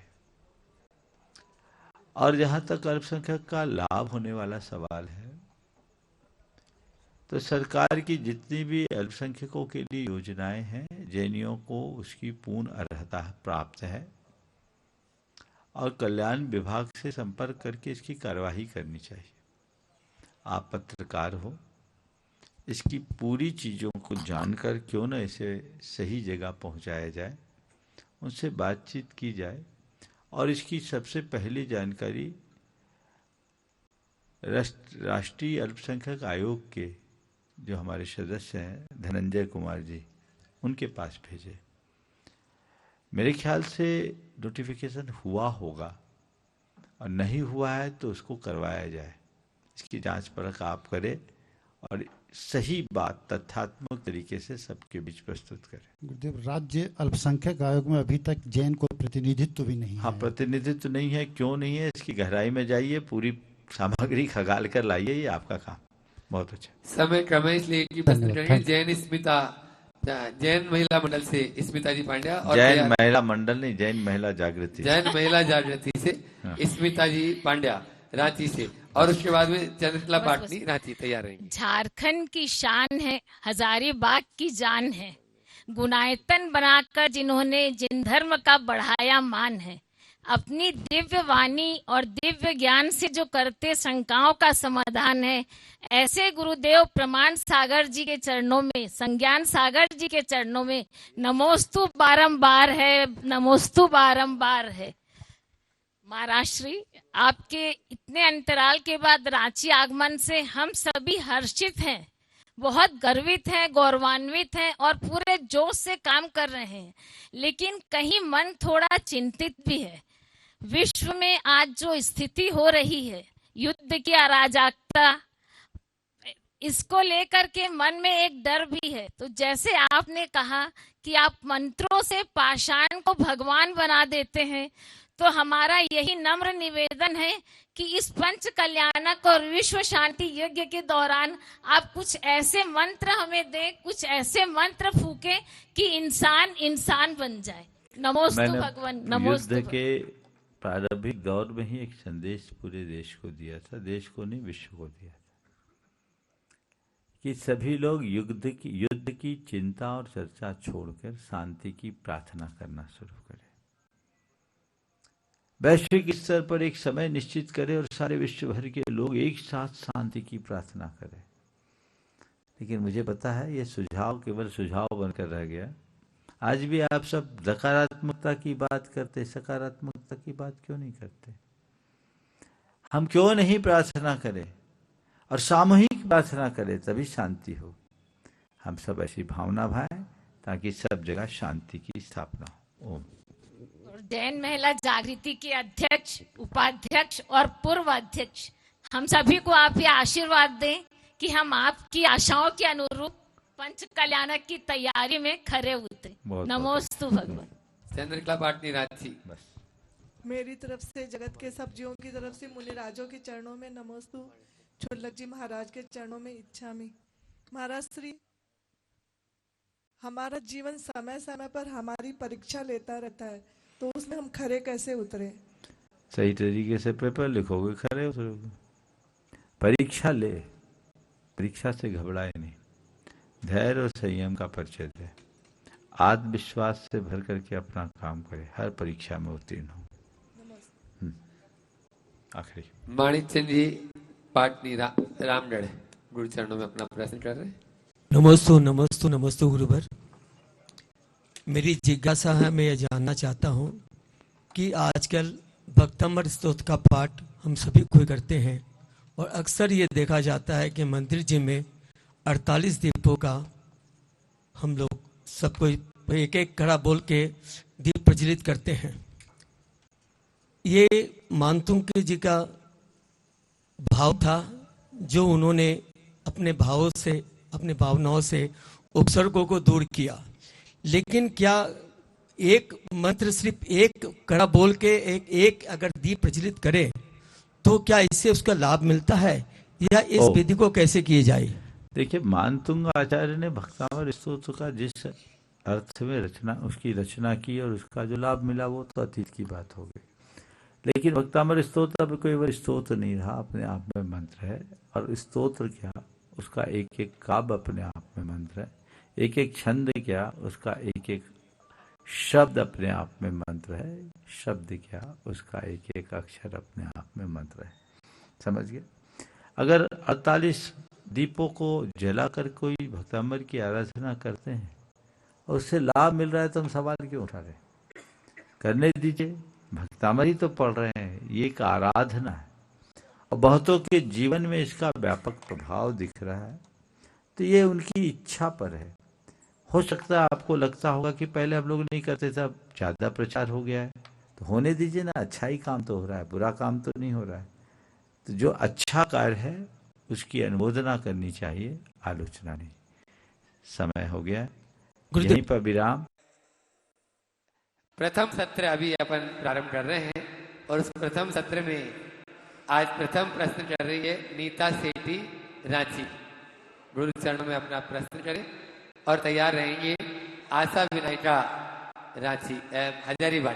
और जहां तक अल्पसंख्यक का लाभ होने वाला सवाल है, तो सरकार की जितनी भी अल्पसंख्यकों के लिए योजनाएं हैं, जैनियों को उसकी पूर्ण अर्हता प्राप्त है और कल्याण विभाग से संपर्क करके इसकी कार्यवाही करनी चाहिए। आप पत्रकार हो, इसकी पूरी चीज़ों को जानकर क्यों न इसे सही जगह पहुंचाया जाए, उनसे बातचीत की जाए। और इसकी सबसे पहली जानकारी राष्ट्रीय अल्पसंख्यक आयोग के जो हमारे सदस्य हैं धनंजय कुमार जी, उनके पास भेजे। मेरे ख्याल से नोटिफिकेशन हुआ होगा, और नहीं हुआ है तो उसको करवाया जाए। इसकी जांच परख आप करें और सही बात तथ्यात्मक तरीके से सबके बीच प्रस्तुत करें। गुरुदेव, राज्य अल्पसंख्यक आयोग में अभी तक जैन को प्रतिनिधित्व भी नहीं है। हाँ, प्रतिनिधित्व नहीं है। क्यों नहीं है, इसकी गहराई में जाइए, पूरी सामग्री खगाल कर लाइए, ये आपका काम। बहुत अच्छा। समय कम है इसलिए एक ही प्रश्न करेंगे। जैन स्मिता, जैन महिला मंडल से स्मिता जी पांड्या। और जैन महिला मंडल नहीं, जैन महिला जागृति, जैन महिला जागृति से स्मिता जी पांड्या रांची से। और उसके बाद में चंद्रकला पाटनी रांची तैयार रहेंगी। झारखंड की शान है, हजारीबाग की जान है, गुनायतन बनाकर जिन्होंने जिन धर्म का बढ़ाया मान है, अपनी दिव्य वाणी और दिव्य ज्ञान से जो करते शंकाओं का समाधान है, ऐसे गुरुदेव प्रमाण सागर जी के चरणों में, संज्ञान सागर जी के चरणों में नमोस्तु बारंबार है, नमोस्तु बारंबार है। महाराष्ट्री, आपके इतने अंतराल के बाद रांची आगमन से हम सभी हर्षित हैं, बहुत गर्वित हैं, गौरवान्वित हैं और पूरे जोश से काम कर रहे हैं। लेकिन कहीं मन थोड़ा चिंतित भी है। विश्व में आज जो स्थिति हो रही है, युद्ध की अराजकता, इसको लेकर के मन में एक डर भी है। तो जैसे आपने कहा कि आप मंत्रों से पाषाण को भगवान बना देते हैं, तो हमारा यही नम्र निवेदन है कि इस पंच कल्याणक और विश्व शांति यज्ञ के दौरान आप कुछ ऐसे मंत्र हमें दें, कुछ ऐसे मंत्र फूके कि इंसान इंसान बन जाए। नमोस्तु भगवान, नमोस्तु। युद्ध के प्रारंभिक दौर में ही एक संदेश पूरे देश को दिया था, देश को नहीं विश्व को दिया था, कि सभी लोग युद्ध की चिंता और चर्चा छोड़कर शांति की प्रार्थना करना शुरू करें। वैश्विक स्तर पर एक समय निश्चित करें और सारे विश्व भर के लोग एक साथ शांति की प्रार्थना करें। लेकिन मुझे पता है ये सुझाव केवल सुझाव बनकर रह गया। आज भी आप सब नकारात्मकता की बात करते, सकारात्मकता की बात क्यों नहीं करते? हम क्यों नहीं प्रार्थना करें और सामूहिक प्रार्थना करें, तभी शांति हो। हम सब ऐसी भावना भाएं ताकि सब जगह शांति की स्थापना हो। ओम। जैन महिला जागृति के अध्यक्ष, उपाध्यक्ष और पूर्व अध्यक्ष, हम सभी को आप ये आशीर्वाद दें कि हम आपकी आशाओं के अनुरूप पंच कल्याणक की तैयारी में खरे उतरे। नमोस्तु भगवान। चंद्रकला पाटनी रांची। बस मेरी तरफ से, जगत के सब जीवों की तरफ से, मुनि राजों के चरणों में नमोस्तु, छोलक जी महाराज के चरणों में इच्छामि। महाराज श्री, हमारा जीवन समय समय पर हमारी परीक्षा लेता रहता है, तो उसमें हम खरे कैसे उतरे? सही तरीके से पेपर लिखोगे, खरे उतरोगे। परीक्षा ले, परीक्षा से घबराए नहीं, धैर्य और संयम का परिचय दे, आत्मविश्वास से भर करके अपना काम करे, हर परीक्षा में उत्तीर्ण हो। आखिरी माणिक चंद जी पाटनी रामगढ़ गुरु चरणों में अपना प्रश्न कर रहे हैं। नमोस्तु नमोस्तु नमोस्तु गुरुवर। मेरी जिज्ञासा है, मैं ये जानना चाहता हूँ कि आजकल भक्तमर स्तोत्र का पाठ हम सभी कोई करते हैं और अक्सर ये देखा जाता है कि मंदिर जी में 48 दीपों का हम लोग सब कोई एक एक कड़ा बोल के दीप प्रज्वलित करते हैं। ये मानतुंग जी का भाव था जो उन्होंने अपने भावों से, अपने भावनाओं से उपसर्गों को दूर किया। लेकिन क्या एक मंत्र सिर्फ एक कड़ा बोल के एक अगर दीप प्रज्वलित करे तो क्या इससे उसका लाभ मिलता है, या इस विधि को कैसे किए जाए? देखिए, मानतुंग आचार्य ने भक्तामर स्तोत्र का जिस अर्थ में उसकी रचना की और उसका जो लाभ मिला वो तो अतीत की बात हो गई। लेकिन भक्तामर स्तोत्र अब कोई स्तोत्र नहीं रहा, अपने आप में मंत्र है। और स्तोत्र क्या, उसका एक एक काव्य अपने आप में मंत्र है, एक एक छंद क्या, उसका एक एक शब्द अपने आप में मंत्र है, शब्द क्या, उसका एक एक अक्षर अपने आप में मंत्र है। समझ गए? अगर 48 दीपों को जलाकर कोई भक्तामर की आराधना करते हैं और उससे लाभ मिल रहा है तो हम सवाल क्यों उठा रहे हैं? करने दीजिए, भक्तामर ही तो पढ़ रहे हैं, ये एक आराधना है और बहुतों के जीवन में इसका व्यापक प्रभाव दिख रहा है। तो ये उनकी इच्छा पर है। हो सकता है आपको लगता होगा कि पहले हम लोग नहीं करते थे, अब ज़्यादा प्रचार हो गया है, तो होने दीजिए ना, अच्छा ही काम तो हो रहा है, बुरा काम तो नहीं हो रहा है। तो जो अच्छा कार्य है उसकी अनुमोदना करनी चाहिए, आलोचना नहीं। समय हो गया, यहीं पर विराम। प्रथम सत्र अभी अपन प्रारंभ कर रहे हैं और उस प्रथम सत्र में आज प्रथम प्रश्न कर रही है नीता सेठी रांची। गुरु चरणों में अपना प्रश्न करें और तैयार रहेंगे आशा विनायका रांची हजारीबाग।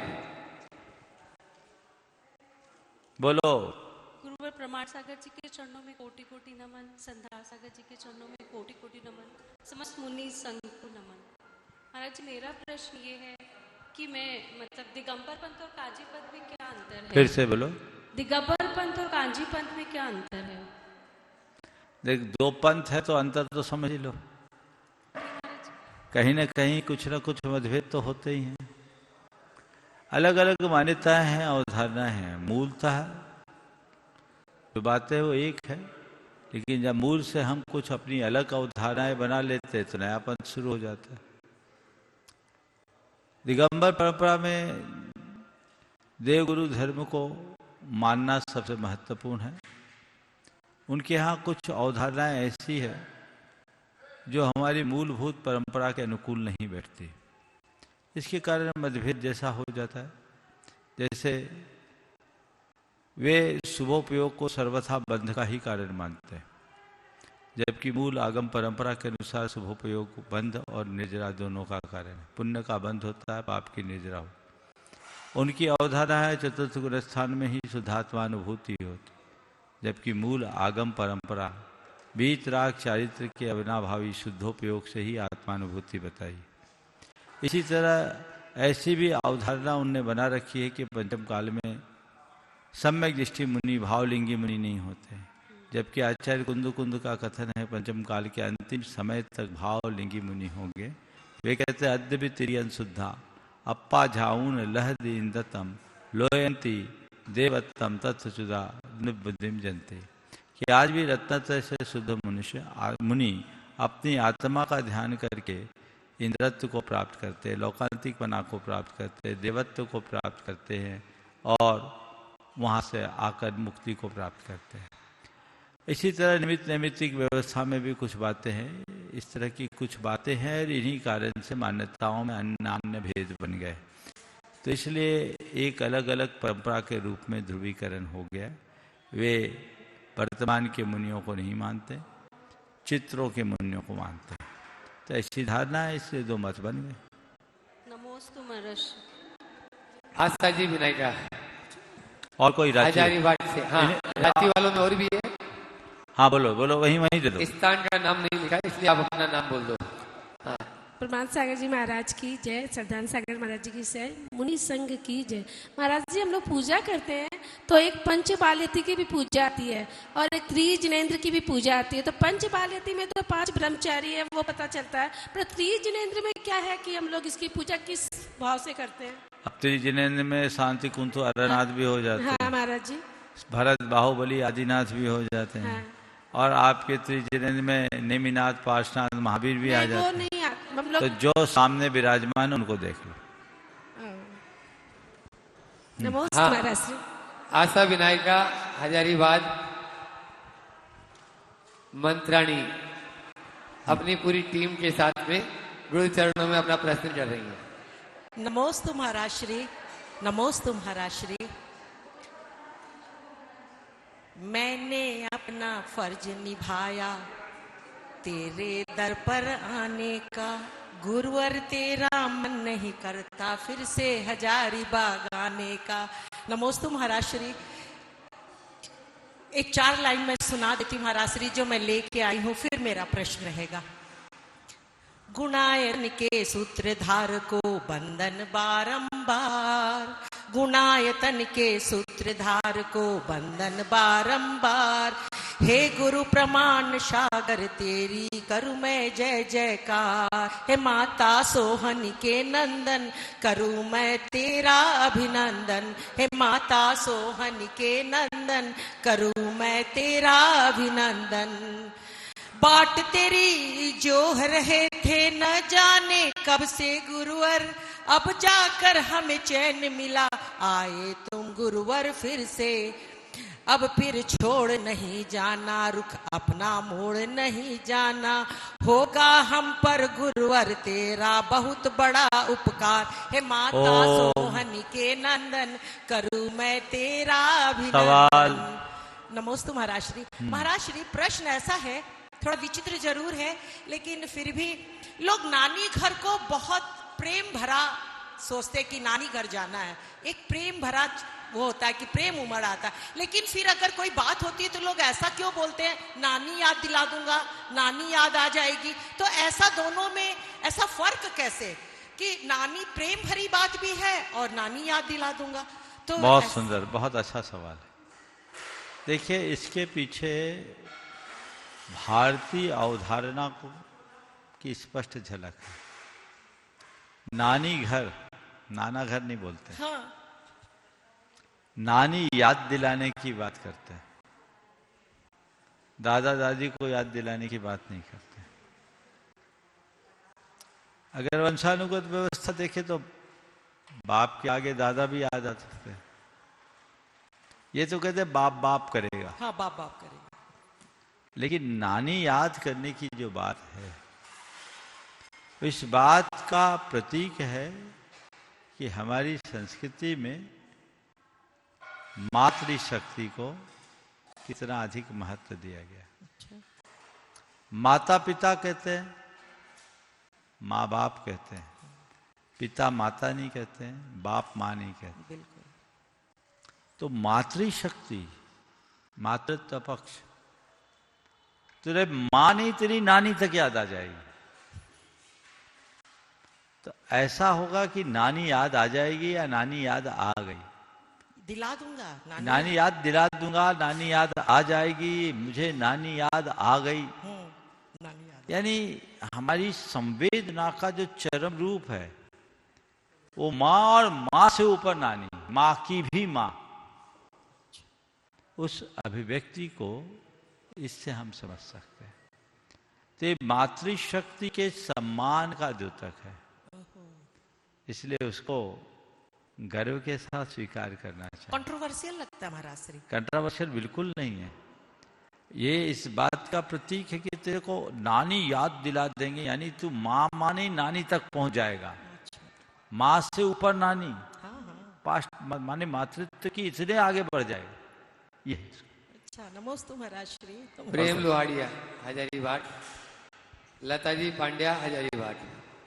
बोलो। गुरुवर प्रमाण सागर जी के चरणों में कोटि कोटि नमन, संध्या सागर जी के चरणों में कोटि कोटि नमन, समस्त मुनि संघ को नमन। महाराज जी, मेरा प्रश्न ये है कि मैं मतलब दिगंबर पंथ और कांजी पंथ में क्या अंतर है? फिर से बोलो। दिगंबर पंथ और कांजी पंथ में क्या अंतर है? देख, दो पंथ है तो अंतर तो समझ लो। कहीं ना कहीं कुछ ना कुछ मतभेद तो होते ही हैं। अलग अलग मान्यताएं हैं, अवधारणाएं हैं। मूलतः जो बात है वो एक है, लेकिन जब मूल से हम कुछ अपनी अलग अवधारणाएं बना लेते हैं तो नया पंथ शुरू हो जाता है। दिगंबर परंपरा में देवगुरु धर्म को मानना सबसे महत्वपूर्ण है। उनके यहाँ कुछ अवधारणाएं ऐसी है जो हमारी मूलभूत परंपरा के अनुकूल नहीं बैठती। इसके कारण मतभेद जैसा हो जाता है। जैसे वे शुभोपयोग को सर्वथा बंध का ही कारण मानते हैं, जबकि मूल आगम परंपरा के अनुसार शुभोपयोग बंध और निर्जरा दोनों का कारण है। पुण्य का बंध होता है, पाप की निर्जरा हो। उनकी अवधारणा है चतुर्थ गुण स्थान में ही शुद्धात्मानुभूति होती, जबकि मूल आगम परंपरा बीत राग चारित्र के अविनाभावी शुद्धोपयोग से ही आत्मानुभूति बताई। इसी तरह ऐसी भी अवधारणा उनने बना रखी है कि पंचम काल में सम्यक दृष्टि मुनि भावलिंगी मुनि नहीं होते, जबकि आचार्य कुंद का कथन है पंचम काल के अंतिम समय तक भावलिंगी मुनि होंगे। वे कहते हैं अद्य तिरियन शुद्धा अप्पा झाऊन लहदीन्दतम लोयंती देवत्तम तत्सुदा बुद्धिम जनते, कि आज भी रत्नत्रय से शुद्ध मनुष्य मुनि अपनी आत्मा का ध्यान करके इंद्रत्व को प्राप्त करते हैं, लौकांतिकपना को प्राप्त करते हैं, देवत्व को प्राप्त करते हैं और वहाँ से आकर मुक्ति को प्राप्त करते हैं। इसी तरह निमित्त नैमित्तिक व्यवस्था में भी कुछ बातें हैं। इस तरह की कुछ बातें हैं और इन्हीं कारण से मान्यताओं में अन्य भेद बन गए। तो इसलिए एक अलग अलग परंपरा के रूप में ध्रुवीकरण हो गया। वे वर्तमान के मुनियों को नहीं मानते, चित्रों के मुनियों को मानते हैं। तो ऐसी धारणा है, इसलिए दो मत बन गए। नमोस्तु महर्ष। आस्था जी विनायका और कोई रांची से? हाँ, रांची वालों में और भी है। हाँ बोलो बोलो, वहीं दे दो। स्थान का नाम नहीं लिखा इसलिए आप अपना नाम बोल दो। हाँ। प्रमाण सागर जी महाराज की जय, श्रद्धान सागर महाराज जी की जय, मुनि संघ की जय। महाराज जी, हम लोग पूजा करते हैं तो एक पंच बाल्यती की भी पूजा आती है और एक त्रिजिनेंद्र की भी पूजा आती है। तो पंच बाल्यती में तो 5 ब्रह्मचारी है, वो पता चलता है, पर त्रिजिनेंद्र में क्या है कि हम लोग इसकी पूजा किस भाव से करते हैं? अब त्रिजिनेंद्र में शांति कुंतु अरनाथ भी हो जाते हैं। हाँ महाराज जी। भरत बाहुबली आदिनाथ भी हो जाते हैं। और आपके त्रिजिनेंद्र में नेमिनाथ पार्शनाथ महावीर भी आ जाते हैं। तो जो सामने विराजमान उनको देख लो। नमस्ते महाराज जी। आशा विनायका हजारीबाग मंत्राणी अपनी पूरी टीम के साथ में गुरु चरणों में अपना प्रश्न कर रही है। नमोस्तु महाराज श्री, नमोस्तु महाराज श्री। मैंने अपना फर्ज निभाया तेरे दर पर आने का, गुरुवर तेरा मन नहीं करता फिर से हजारीबाग आने का। नमोस्तु महाराज श्री। एक 4 लाइन में सुना देती महाराज श्री जो मैं लेके आई हूँ, फिर मेरा प्रश्न रहेगा। गुणायन के सूत्रधार को बंधन बारंबार, गुणायतन के सूत्रधार को बंधन बारंबार, हे गुरु प्रमाण सागर तेरी करूं मैं जय जयकार। हे माता सोहन के नंदन करूं मैं तेरा अभिनंदन। हे माता सोहन के नंदन करूं मैं तेरा अभिनंदन। बाट तेरी जो रहे थे न जाने कब से गुरुवर, अब जाकर हमें चैन मिला आए तुम गुरुवर फिर से। अब फिर छोड़ नहीं जाना रुख अपना मोड़ नहीं जाना, होगा हम पर गुरुवर तेरा बहुत बड़ा उपकार। हे माता सोहन के नंदन करूं मैं तेरा अभिनंदन। नमोस्तु महाराज श्री। महाराज श्री प्रश्न ऐसा है, थोड़ा विचित्र जरूर है, लेकिन फिर भी लोग नानी घर को बहुत प्रेम भरा सोचते कि नानी घर जाना है, एक प्रेम भरा वो होता है कि प्रेम उमड़ आता है। लेकिन फिर अगर कोई बात होती है तो लोग ऐसा क्यों बोलते हैं, नानी याद दिला दूंगा, नानी याद आ जाएगी। तो ऐसा दोनों में ऐसा फर्क कैसे कि नानी प्रेम भरी बात भी है और नानी याद दिला दूंगा? तो बहुत सुंदर, बहुत अच्छा सवाल है। देखिए, इसके पीछे भारतीय अवधारणा को की स्पष्ट झलक है। नानी घर, नाना घर नहीं बोलते। हाँ। नानी याद दिलाने की बात करते हैं, दादा दादी को याद दिलाने की बात नहीं करते। अगर वंशानुगत व्यवस्था देखे तो बाप के आगे दादा भी याद आ सकते हैं। ये तो कहते हैं बाप बाप करेगा। हाँ, बाप बाप करेगा। लेकिन नानी याद करने की जो बात है, इस बात का प्रतीक है कि हमारी संस्कृति में मातृशक्ति को कितना अधिक महत्व दिया गया। अच्छा। माता पिता कहते हैं, माँ बाप कहते हैं, पिता माता नहीं कहते हैं, बाप माँ नहीं कहते। बिल्कुल। तो मातृशक्ति, मातृत्व पक्ष, तेरे माँ नहीं तेरी नानी तक याद आ जाएगी। तो ऐसा होगा कि नानी याद आ जाएगी या नानी याद आ गई, दिला दूंगा, नानी याद दिला दूंगा, नानी याद आ जाएगी, मुझे नानी याद आ गई। नानी याद। यानी हमारी संवेदना का जो चरम रूप है वो माँ और माँ से ऊपर नानी, माँ की भी माँ, उस अभिव्यक्ति को इससे हम समझ सकते हैं। तो मातृशक्ति के सम्मान का द्योतक है, इसलिए उसको गर्व के साथ स्वीकार करना चाहिए। कंट्रोवर्शियल लगता है महाराज श्री? कंट्रोवर्शियल बिल्कुल नहीं है। ये इस बात का प्रतीक है कि तेरे को नानी याद दिला देंगे, यानी तू माँ माने नानी तक पहुंच जाएगा। माँ से ऊपर नानी, पास्ट माने मातृत्व की इतने आगे बढ़ जाएगा। ये अच्छा। नमोस्तु महाराज श्री। प्रेम लोहाड़िया हजारीबाग, लता जी पांड्या हजारीबाग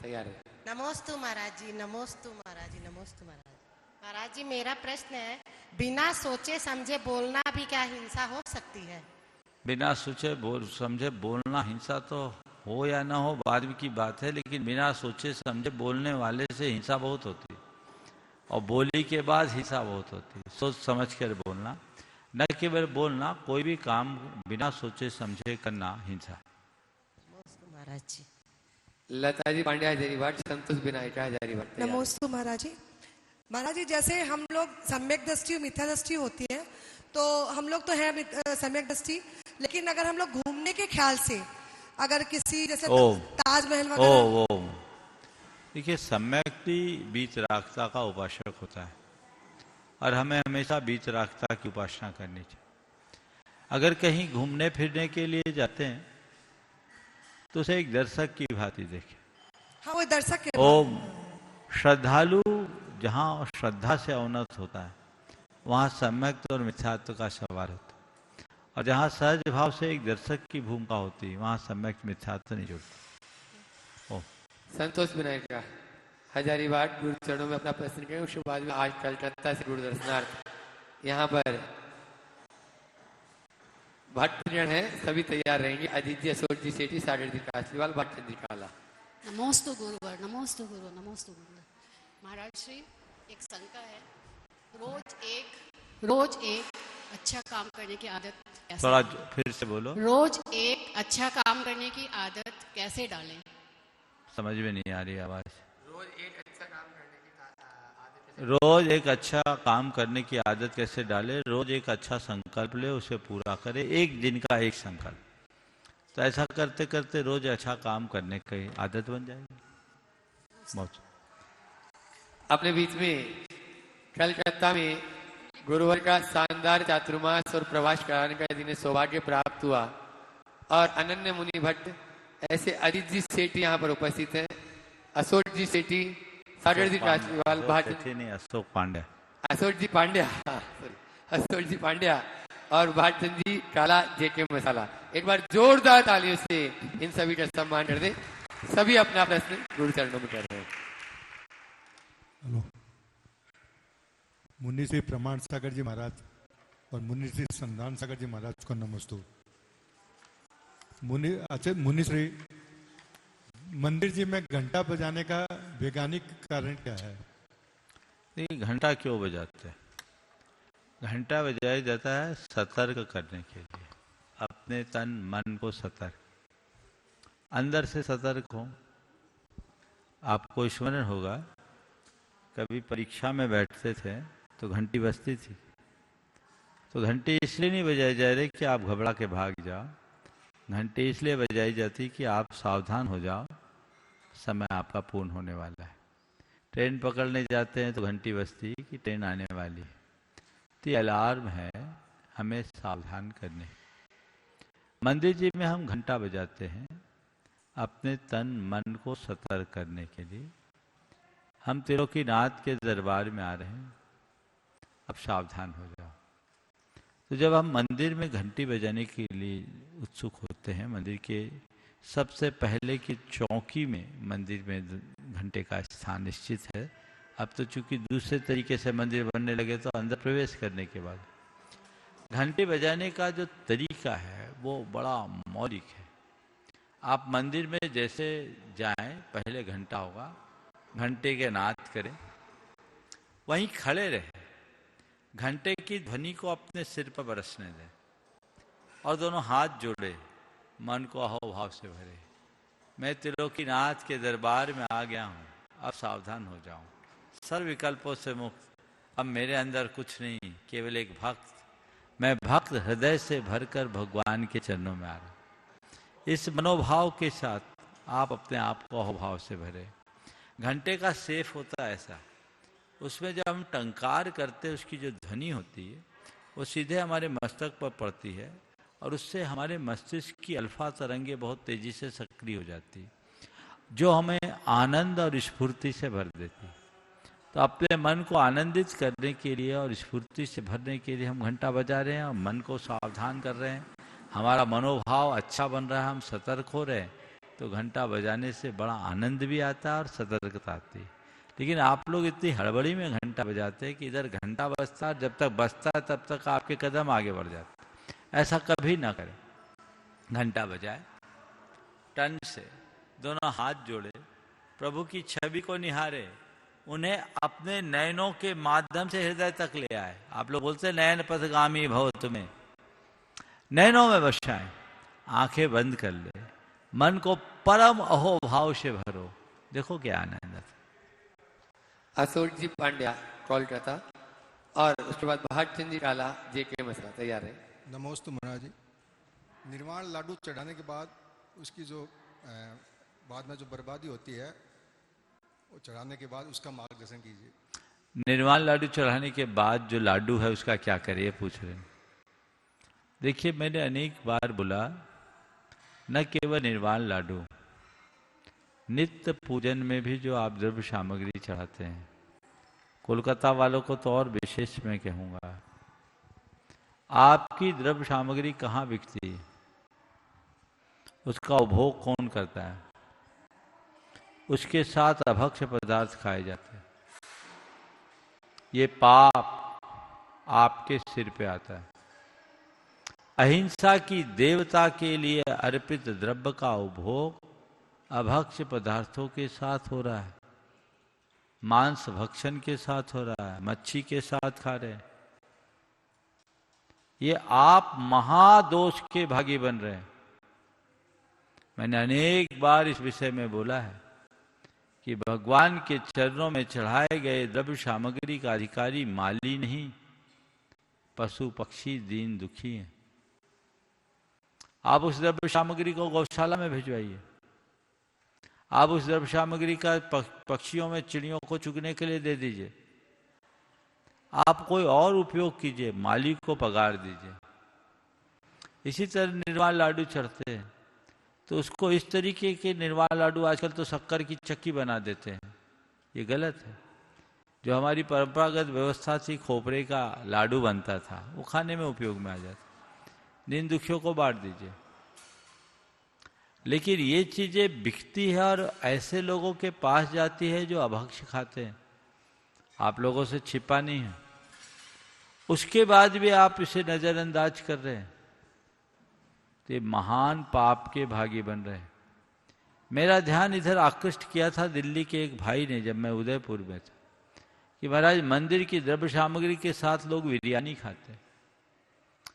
तैयार है। नमोस्तु महाराज जी, नमोस्तु महाराज जी, नमोस्तु महाराज। महाराज जी, मेरा प्रश्न है, बिना सोचे समझे बोलना भी क्या हिंसा हो सकती है? बिना सोचे समझे बोलना हिंसा तो हो या ना हो बाद की बात है, लेकिन बिना सोचे समझे बोलने वाले से हिंसा बहुत होती है, और बोली के बाद हिंसा बहुत होती है। सोच समझ कर बोलना, न केवल बोलना, कोई भी काम बिना सोचे समझे करना हिंसा। महाराज जी। लता जी पांड्या हजारीबाग, संतोष विनायका हजारीबाग। नमोस्तु महाराज जी। महाराज जी, जैसे हम लोग सम्यक दृष्टि और मिथ्या दृष्टि होती है, तो हम लोग तो है सम्यक दृष्टि, लेकिन अगर हम लोग घूमने के ख्याल से अगर किसी जैसे ताजमहल वगैरह, देखिए सम्यक्ति वीतरागता का उपासक होता है और हमें हमेशा वीतरागता की उपासना करनी चाहिए। अगर कहीं घूमने फिरने के लिए जाते हैं तो उसे एक दर्शक की भांति देखें। हाँ, वो दर्शक के श्रद्धालु जहाँ श्रद्धा से अवनत होता है वहाँ सम्यक्त और मिथ्यात्व का सवार होता है, और जहाँ सहज भाव से एक दर्शक की भूमिका होती है वहाँ सम्यक्त मिथ्यात्व नहीं जुड़ता। संतोष विनायका हजारीबाग, गुरु चरणों में अपना प्रश्न करें। उसके बाद में आज कलकत्ता से गुरु दर्शनार्थ यहाँ पर भट्टजन है, सभी तैयार रहेंगे। अदिति अशोक जी सेठी, सागर जी कासलीवाल, भट्टचंद्रिकाला। नमोस्तु गुरुवर, नमोस्तु गुरुवर, नमोस्तु गुरुवर। महाराज श्री, एक शंका है, रोज एक अच्छा काम करने की आदत कैसे थोड़ा डालें? फिर से बोलो। रोज एक अच्छा काम करने की आदत कैसे डालें? समझ में नहीं आ रही आवाज। रोज एक अच्छा काम करने की आदत रोज एक अच्छा काम करने की आदत कैसे डाले? रोज एक अच्छा संकल्प ले, उसे पूरा करे, एक दिन का एक संकल्प। तो ऐसा करते करते रोज अच्छा काम करने की आदत बन जाएगी। बहुत अपने बीच में कलकत्ता में गुरुवर का शानदार चातुर्मास और प्रवास कराने का जिन्हें सौभाग्य प्राप्त हुआ, और अनन्य मुनि भट्ट ऐसे अरित जी सेठी यहाँ पर उपस्थित हैं, अशोक जी सेठी, सागर जी काशीवाल, नहीं, अशोक पांड्या, अशोक जी पांड्या, अशोक जी पांड्या और भाटचंद जी काला जेके मसाला। एक बार जोरदार तालियों से इन सभी का सम्मान कर दे। सभी अपना प्रश्न गुरु चरणों में कर रहे हैं। हेलो, मुनि श्री प्रमाण सागर जी महाराज और मुनि श्री संधान सागर जी महाराज को नमस्ते। मुनि श्री, मंदिर जी में घंटा बजाने का वैज्ञानिक कारण क्या है? नहीं, घंटा क्यों बजाते हैं? घंटा बजाया जाता है सतर्क करने के लिए, अपने तन मन को सतर्क, अंदर से सतर्क हो। आपको स्मरण होगा कभी परीक्षा में बैठते थे तो घंटी बजती थी, तो घंटी इसलिए नहीं बजाई जा रही कि आप घबरा के भाग जाओ, घंटी इसलिए बजाई जाती कि आप सावधान हो जाओ, समय आपका पूर्ण होने वाला है। ट्रेन पकड़ने जाते हैं तो घंटी बजती कि ट्रेन आने वाली है, तो अलार्म है हमें सावधान करने। मंदिर जी में हम घंटा बजाते हैं अपने तन मन को सतर्क करने के लिए। हम त्रिलोकीनाथ के दरबार में आ रहे हैं, अब सावधान हो जाओ। तो जब हम मंदिर में घंटी बजाने के लिए उत्सुक होते हैं, मंदिर के सबसे पहले की चौकी में मंदिर में घंटे का स्थान निश्चित है। अब तो चूंकि दूसरे तरीके से मंदिर बनने लगे तो अंदर प्रवेश करने के बाद घंटी बजाने का जो तरीका है वो बड़ा मौलिक है। आप मंदिर में जैसे जाएं, पहले घंटा होगा, घंटे के नाद करें, वहीं खड़े रहे, घंटे की ध्वनि को अपने सिर पर बरसने दें और दोनों हाथ जोड़े, मन को अहोभाव से भरे। मैं त्रिलोकीनाथ के दरबार में आ गया हूँ, अब सावधान हो जाऊं, सर्व विकल्पों से मुक्त, अब मेरे अंदर कुछ नहीं, केवल एक भक्त, मैं भक्त हृदय से भरकर भगवान के चरणों में आ रहा हूं। इस मनोभाव के साथ आप अपने आप को अहोभाव से भरे। घंटे का सेफ होता है ऐसा, उसमें जब हम टंकार करते उसकी जो ध्वनि होती है वो सीधे हमारे मस्तक पर पड़ती है और उससे हमारे मस्तिष्क की अल्फा तरंगे बहुत तेजी से सक्रिय हो जाती है, जो हमें आनंद और स्फूर्ति से भर देती है। तो अपने मन को आनंदित करने के लिए और स्फूर्ति से भरने के लिए हम घंटा बजा रहे हैं और मन को सावधान कर रहे हैं, हमारा मनोभाव अच्छा बन रहा है, हम सतर्क हो रहे हैं। तो घंटा बजाने से बड़ा आनंद भी आता है और सतर्कता आती है। लेकिन आप लोग इतनी हड़बड़ी में घंटा बजाते हैं कि इधर घंटा बजता है, जब तक बजता है तब तक आपके कदम आगे बढ़ जाते। ऐसा कभी ना करें। घंटा बजाए, तन से दोनों हाथ जोड़े, प्रभु की छवि को निहारे, उन्हें अपने नयनों के माध्यम से हृदय तक ले आए। आप लोग बोलते हैं नयन पथगामी भव, तुम्हें नयनों में बसाएं, आंखें बंद कर ले, मन को परम अहोभाव से भरो, देखो क्या आनंद है। अशोक जी पांड्या कोलकाता और उसके बाद भाटचंद जी काला जेके मसला तैयार है। नमोस्तु महाराज जी। निर्वाण लाडू चढ़ाने के बाद उसकी जो बाद में जो बर्बादी होती है वो चढ़ाने के बाद उसका मार्गदर्शन कीजिए। निर्वाण लाडू चढ़ाने के बाद जो लाडू है उसका क्या करिए पूछ रहे हैं। देखिए, मैंने अनेक बार बोला, न केवल निर्वाण लाडू, नित्य पूजन में भी जो आप द्रव्य सामग्री चढ़ाते हैं, कोलकाता वालों को तो और विशेष मैं कहूँगा, आपकी द्रव्य सामग्री कहाँ बिकती है, उसका उपभोग कौन करता है, उसके साथ अभक्ष्य पदार्थ खाए जाते हैं। ये पाप आपके सिर पे आता है। अहिंसा की देवता के लिए अर्पित द्रव्य का उपभोग अभक्ष्य पदार्थों के साथ हो रहा है, मांस भक्षण के साथ हो रहा है, मच्छी के साथ खा रहे हैं। ये आप महादोष के भागी बन रहे हैं। मैंने अनेक बार इस विषय में बोला है कि भगवान के चरणों में चढ़ाए गए द्रव्य सामग्री का अधिकारी माली नहीं, पशु पक्षी दीन दुखी हैं। आप उस द्रव्य सामग्री को गौशाला में भिजवाइए, आप उस द्रव्य सामग्री का पक्षियों में चिड़ियों को चुगने के लिए दे दीजिए, आप कोई और उपयोग कीजिए, माली को पगार दीजिए। इसी तरह निर्वाण लाडू चढ़ते हैं तो उसको इस तरीके के निर्वाण लाडू आजकल तो शक्कर की चक्की बना देते हैं, ये गलत है। जो हमारी परंपरागत व्यवस्था थी, खोपरे का लाडू बनता था, वो खाने में उपयोग में आ जाता। दीन दुखियों को बांट दीजिए। लेकिन ये चीजें बिकती है और ऐसे लोगों के पास जाती है जो अभक्ष खाते हैं, आप लोगों से छिपा नहीं है। उसके बाद भी आप इसे नजरअंदाज कर रहे हैं तो ये महान पाप के भागी बन रहे हैं। मेरा ध्यान इधर आकृष्ट किया था दिल्ली के एक भाई ने, जब मैं उदयपुर में था, कि महाराज मंदिर की द्रव्य सामग्री के साथ लोग बिरयानी खाते हैं।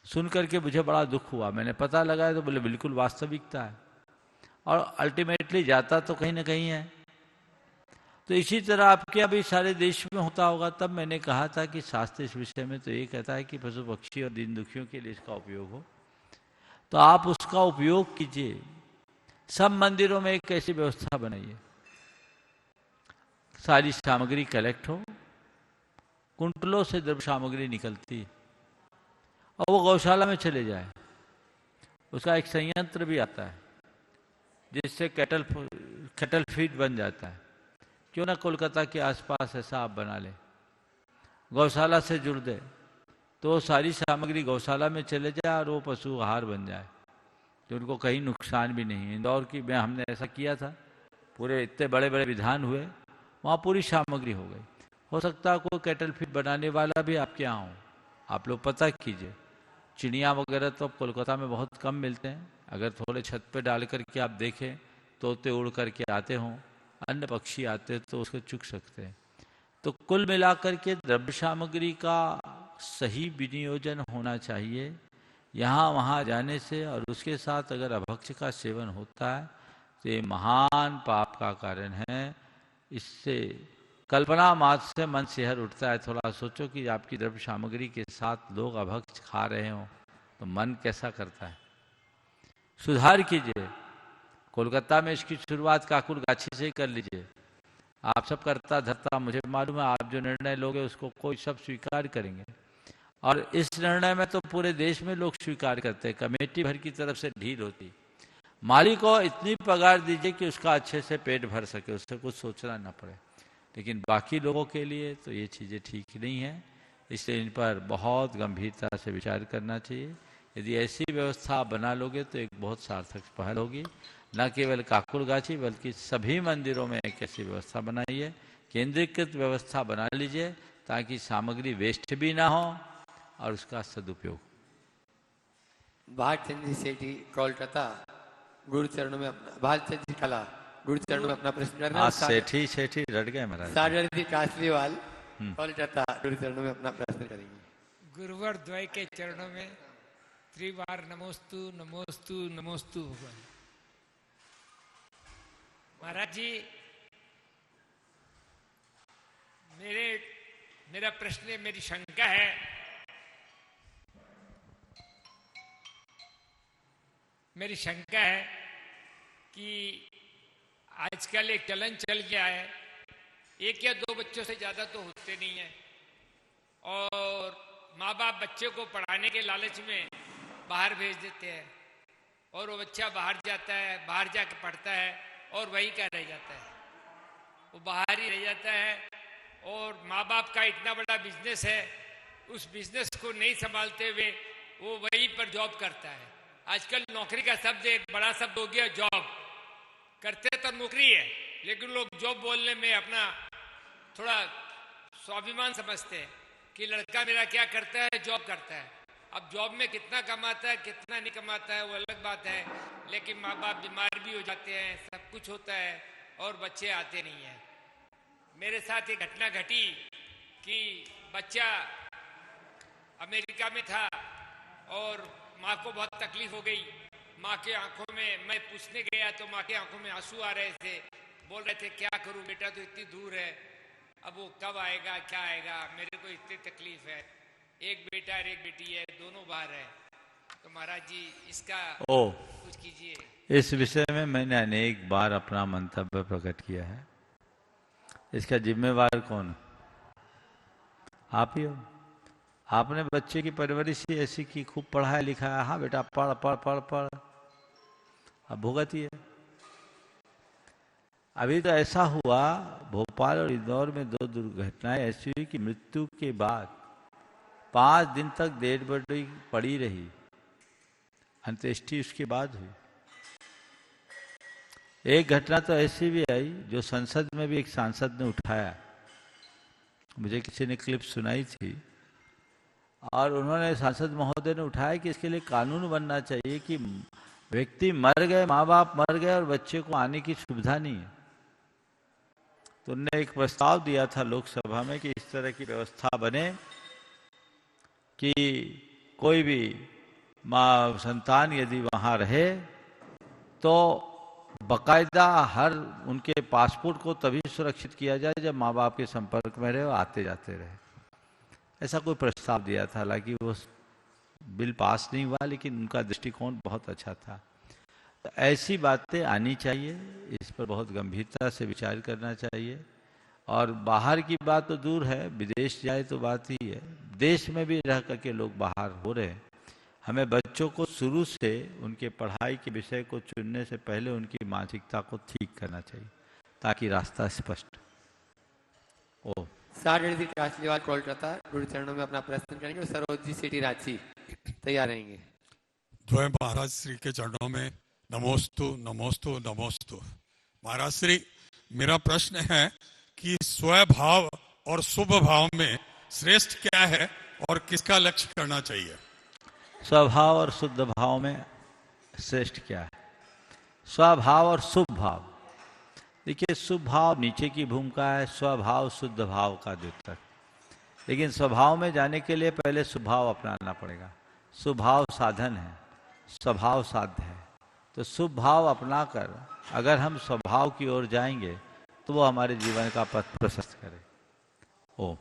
सुन करके मुझे बड़ा दुख हुआ। मैंने पता लगाया तो बोले बिल्कुल वास्तविकता है, और अल्टीमेटली जाता तो कहीं ना कहीं है। तो इसी तरह आपके अभी सारे देश में होता होगा। तब मैंने कहा था कि शास्त्र इस विषय में तो ये कहता है कि पशु पक्षी और दीन दुखियों के लिए इसका उपयोग हो, तो आप उसका उपयोग कीजिए। सब मंदिरों में एक ऐसी व्यवस्था बनाइए, सारी सामग्री कलेक्ट हो, कुंटलों से द्रव्य सामग्री निकलती है और वो गौशाला में चले जाए। उसका एक संयंत्र भी आता है जिससे कैटल फीड बन जाता है। क्यों ना कोलकाता के आसपास ऐसा आप बना ले, गौशाला से जुड़ दे, तो वो सारी सामग्री गौशाला में चले जाए और वो पशु आहार बन जाए, जो उनको कहीं नुकसान भी नहीं। इंदौर की में हमने ऐसा किया था, पूरे इतने बड़े बड़े विधान हुए, वहाँ पूरी सामग्री हो गई। हो सकता है कोई कैटल फीड बनाने वाला भी आपके यहाँ हो, आप लोग पता कीजिए। चिड़िया वगैरह तो कोलकाता में बहुत कम मिलते हैं। अगर थोड़े छत पे डाल करके आप देखें, तोते उड़ करके आते हों, अन्य पक्षी आते हैं तो उसको चुग सकते हैं। तो कुल मिलाकर के द्रव्य सामग्री का सही विनियोजन होना चाहिए। यहाँ वहाँ जाने से और उसके साथ अगर अभक्ष का सेवन होता है तो ये महान पाप का कारण है। इससे कल्पना मात्र से मन सिहर उठता है। थोड़ा सोचो कि आपकी द्रव्य सामग्री के साथ लोग अभक्ष खा रहे हों तो मन कैसा करता है। सुधार कीजिए। कोलकाता में इसकी शुरुआत काकुर गाछी से ही कर लीजिए। आप सब करता धरता, मुझे मालूम है आप जो निर्णय लोगे उसको कोई सब स्वीकार करेंगे, और इस निर्णय में तो पूरे देश में लोग स्वीकार करते हैं। कमेटी भर की तरफ से ढील होती। मालिक को इतनी पगार दीजिए कि उसका अच्छे से पेट भर सके, उससे कुछ सोचना ना पड़े। लेकिन बाकी लोगों के लिए तो ये चीज़ें ठीक नहीं है, इसलिए इन पर बहुत गंभीरता से विचार करना चाहिए। यदि ऐसी व्यवस्था आप बना लोगे तो एक बहुत सार्थक पहल होगी। न केवल काकुरगाछी बल्कि सभी मंदिरों में एक ऐसी व्यवस्था बनाइए, केंद्रीकृत व्यवस्था बना लीजिए, ताकि सामग्री वेस्ट भी ना हो और उसका सदुपयोग। भारत सेठी कोलकाता गुरु चरणों में अपना, भारत जी कला गुरु चरणों में अपना प्रश्न करना। सेठी सेठी रट गए महाराज। सागर कासलीवाल कोलकाता गुरु चरणों में अपना प्रश्न करेंगे। गुरुवर द्वय के चरणों में त्रिवार नमोस्तु नमोस्तु नमोस्तु भगवान। महाराज जी, मेरा प्रश्न, मेरी शंका है, कि आजकल एक चलन चल गया है, एक या दो बच्चों से ज्यादा तो होते नहीं है, और माँ बाप बच्चे को पढ़ाने के लालच में बाहर भेज देते हैं, और वो बच्चा बाहर जाता है, बाहर जाकर पढ़ता है और वहीं का रह जाता है, वो बाहर ही रह जाता है। और माँ बाप का इतना बड़ा बिजनेस है, उस बिजनेस को नहीं संभालते हुए वो वहीं पर जॉब करता है। आजकल नौकरी का शब्द एक बड़ा शब्द हो गया, जॉब करते तो नौकरी है, लेकिन लोग जॉब बोलने में अपना थोड़ा स्वाभिमान समझते हैं कि लड़का मेरा क्या करता है, जॉब करता है। अब जॉब में कितना कमाता है कितना नहीं कमाता है वो अलग बात है, लेकिन माँ बाप बीमार भी हो जाते हैं, सब कुछ होता है और बच्चे आते नहीं हैं। मेरे साथ एक घटना घटी कि बच्चा अमेरिका में था और माँ को बहुत तकलीफ हो गई। माँ के आंखों में, मैं पूछने गया तो माँ के आंखों में आंसू आ रहे थे। बोल रहे थे क्या करूं बेटा, तो इतनी दूर है, अब वो कब आएगा, क्या आएगा, मेरे को इतनी तकलीफ है। एक बेटा और एक बेटी है, दोनों बाहर है। तो महाराज जी इसका कुछ कीजिए। इस विषय में मैंने अनेक बार अपना मंतव्य प्रकट किया है। इसका जिम्मेवार कौन? आप ही हो। आपने बच्चे की परवरिश ही ऐसी की, खूब पढ़ाया लिखाया, हाँ बेटा पढ़ पढ़ पढ़ पढ़, अब भुगतिए। अभी तो ऐसा हुआ, भोपाल और इंदौर में 2 दुर्घटनाएं ऐसी हुई कि मृत्यु के बाद 5 दिन तक डेड बॉडी पड़ी रही, अंत्येष्टि उसके बाद हुई। एक घटना तो ऐसी भी आई जो संसद में भी एक सांसद ने उठाया, मुझे किसी ने क्लिप सुनाई थी, और उन्होंने सांसद महोदय ने उठाया कि इसके लिए कानून बनना चाहिए कि व्यक्ति मर गए, माँ बाप मर गए और बच्चे को आने की सुविधा नहीं है। तो उन्होंने एक प्रस्ताव दिया था लोकसभा में कि इस तरह की व्यवस्था बने कि कोई भी माँ संतान यदि वहाँ रहे तो बकायदा हर उनके पासपोर्ट को तभी सुरक्षित किया जाए जब माँ बाप के संपर्क में रहे और आते जाते रहे। ऐसा कोई प्रस्ताव दिया था, हालांकि वो बिल पास नहीं हुआ, लेकिन उनका दृष्टिकोण बहुत अच्छा था। तो ऐसी बातें आनी चाहिए, इस पर बहुत गंभीरता से विचार करना चाहिए। और बाहर की बात तो दूर है, विदेश जाए तो बात ही है, देश में भी रह करके लोग बाहर हो रहे हैं। हमें बच्चों को शुरू से उनके पढ़ाई के विषय को चुनने से पहले उनकी मानसिकता को ठीक करना चाहिए ताकि रास्ता स्पष्ट हो। साढ़े काशलीवाल कोलकाता गुरु चरणों में अपना प्रश्न करेंगे और सरोज जी सिटी रांची तैयार रहेंगे। जो है महाराज श्री के चरणों में नमोस्तु नमोस्तु नमोस्तु। महाराज श्री, मेरा प्रश्न है कि स्वभाव और शुभ भाव में श्रेष्ठ क्या है और किसका लक्ष्य करना चाहिए? स्वभाव और शुद्ध भाव में श्रेष्ठ क्या है? स्वभाव और शुभ भाव। देखिए, शुभ भाव नीचे की भूमिका है, स्वभाव शुद्ध भाव का द्योतक। लेकिन स्वभाव में जाने के लिए पहले स्वभाव अपनाना पड़ेगा। स्वभाव साधन है, स्वभाव साध्य है। तो शुभ भाव अपनाकर अगर हम स्वभाव की ओर जाएंगे तो वो हमारे जीवन का पथ प्रशस्त करे। ओम।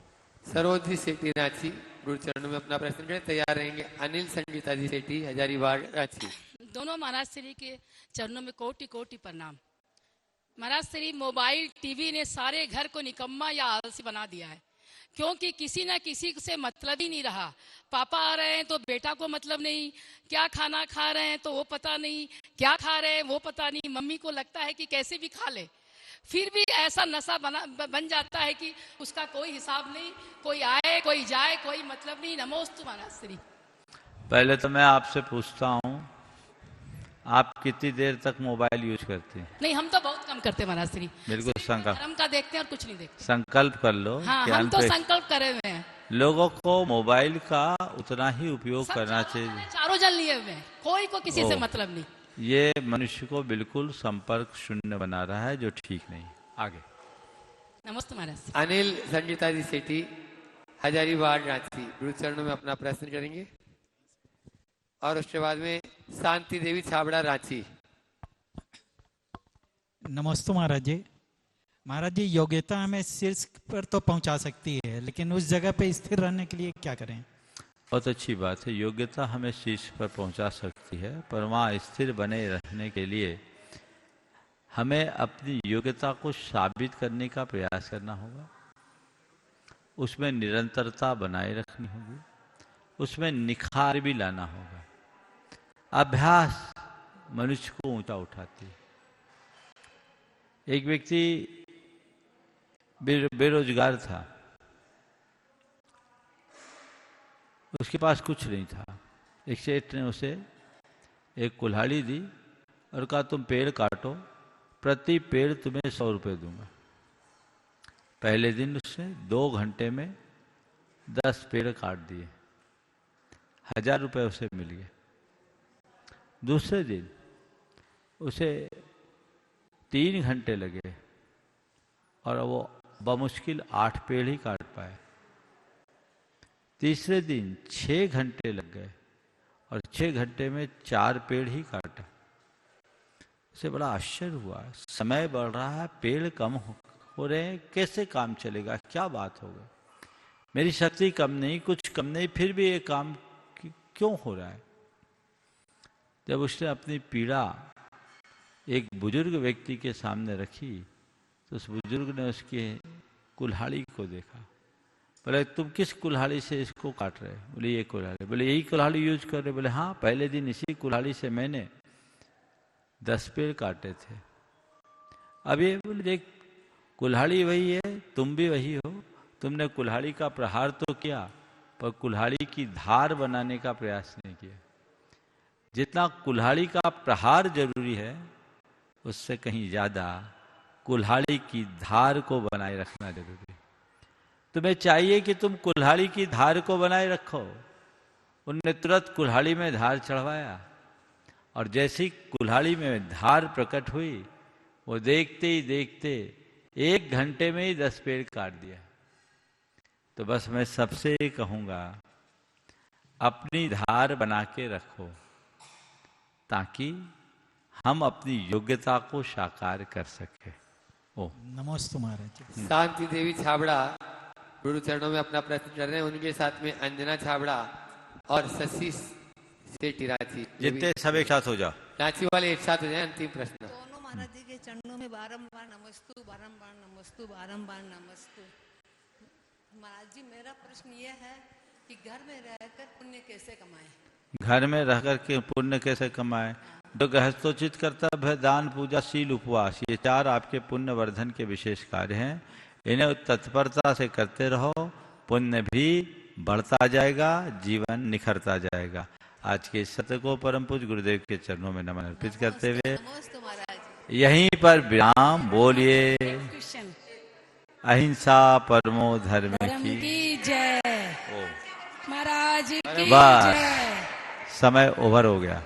सरोज जी सेठी रांची गुरु चरणों में अपना प्रश्न करें, तैयार रहेंगे। अनिल संगीता जी सेठी हजारीबाग रांची। दोनों महाराज श्री के चरणों में कोटि कोटि प्रणाम। महाराज श्री, मोबाइल टीवी ने सारे घर को निकम्मा या आलसी बना दिया है, क्योंकि किसी ना किसी से मतलब ही नहीं रहा। पापा आ रहे हैं तो बेटा को मतलब नहीं, क्या खाना खा रहे हैं तो वो पता नहीं, क्या खा रहे हैं वो पता नहीं। मम्मी को लगता है कि कैसे भी खा ले, फिर भी ऐसा नशा बन जाता है कि उसका कोई हिसाब नहीं, कोई आए कोई जाए कोई मतलब नहीं। नमोस्तु महाराज श्री। पहले तो मैं आपसे पूछता हूँ, आप कितनी देर तक मोबाइल यूज करते हैं? नहीं, हम तो बहुत कम करते महाराज श्री। बिल्कुल संकल्प, धर्म का देखते हैं और कुछ नहीं देखते। संकल्प कर लो। हाँ, हम तो संकल्प करे हुए हैं। लोगों को मोबाइल का उतना ही उपयोग करना चाहिए। चारों जन लिए हुए हैं, कोई को किसी से मतलब नहीं। ये मनुष्य को बिल्कुल संपर्क शून्य बना रहा है, जो ठीक नहीं। आगे। नमस्ते महाराज। अनिल संगीता जी सेठी हजारीबाग रांची गुरु चरणों में अपना प्रश्न करेंगे और उसके बाद में शांति देवी छाबड़ा रांची। नमस्ते महाराज जी। महाराज जी, योग्यता हमें शीर्ष पर तो पहुंचा सकती है, लेकिन उस जगह पे स्थिर रहने के लिए क्या करें? बहुत अच्छी बात है, योग्यता हमें शीर्ष पर पहुंचा सकती है, पर वहाँ स्थिर बने रहने के लिए हमें अपनी योग्यता को साबित करने का प्रयास करना होगा। उसमें निरंतरता बनाए रखनी होगी, उसमें निखार भी लाना होगा। अभ्यास मनुष्य को ऊंचा उठाती है। एक व्यक्ति बेरोजगार था, उसके पास कुछ नहीं था। एक सेठ ने उसे एक कुल्हाड़ी दी और कहा, तुम पेड़ काटो, प्रति पेड़ तुम्हें 100 रुपये दूंगा। पहले दिन उसने 2 घंटे में 10 पेड़ काट दिए, 1000 रुपये उसे मिल गए। दूसरे दिन उसे 3 घंटे लगे और वो बमुश्किल 8 पेड़ ही काट पाए। तीसरे दिन 6 घंटे लग गए और 6 घंटे में 4 पेड़ ही काटा। उसे बड़ा आश्चर्य हुआ, समय बढ़ रहा है, पेड़ कम हो रहे हैं, कैसे काम चलेगा, क्या बात हो गई, मेरी शक्ति कम नहीं, कुछ कम नहीं, फिर भी ये काम क्यों हो रहा है। जब उसने अपनी पीड़ा एक बुजुर्ग व्यक्ति के सामने रखी तो उस बुजुर्ग ने उसके कुल्हाड़ी को देखा। बोले तुम किस कुल्हाड़ी से इसको काट रहे? बोले ये कुल्हाड़ी। बोले यही कुल्हाड़ी यूज कर रहे? बोले हाँ, पहले दिन इसी कुल्हाड़ी से मैंने 10 पेड़ काटे थे। अब ये बोले देख, कुल्हाड़ी वही है, तुम भी वही हो, तुमने कुल्हाड़ी का प्रहार तो किया पर कुल्हाड़ी की धार बनाने का प्रयास नहीं किया। जितना कुल्हाड़ी का प्रहार जरूरी है उससे कहीं ज्यादा कुल्हाड़ी की धार को बनाए रखना जरूरी है। तुम्हें चाहिए कि तुम कुल्हाड़ी की धार को बनाए रखो। उनने तुरंत कुल्हाड़ी में धार चढ़वाया और जैसी कुल्हाड़ी में धार प्रकट हुई वो देखते ही देखते 1 घंटे में ही 10 पेड़ काट दिया। तो बस मैं सबसे कहूंगा, अपनी धार बना के रखो ताकि हम अपनी योग्यता को साकार कर सके। ओ नमस्ते महाराज। शांति देवी छाबड़ा गुरु चरणों में अपना प्रश्न कर रहे हैं, उनके साथ में अंजना छाबड़ा और शशि सेठी रांची। जितने सब एक साथ हो जाओ, रांची वाले एक साथ हो जाए। अंतिम प्रश्न। दोनों महाराज जी के चरणों में बारंबार नमस्तु, बारंबार नमस्तु, बारंबार नमस्तु। महाराज जी मेरा प्रश्न ये है कि घर में रहकर पुण्य कैसे कमाएं? घर में रहकर के पुण्य कैसे कमाएं? जो गृहस्थोचित कर्तव्य है, दान, पूजा, शील, उपवास, ये 4 आपके पुण्य वर्धन के विशेष कार्य हैं। इन्हें तत्परता से करते रहो, पुण्य भी बढ़ता जाएगा, जीवन निखरता जाएगा। आज के इस सत्य को परम पूज्य गुरुदेव के चरणों में नमन अर्पित करते हुए यहीं पर विराम। बोलिए अहिंसा परमो धर्म की जय। महाराज की बस जय। समय ओवर हो गया।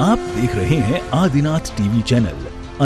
आप देख रहे हैं आदिनाथ टीवी चैनल।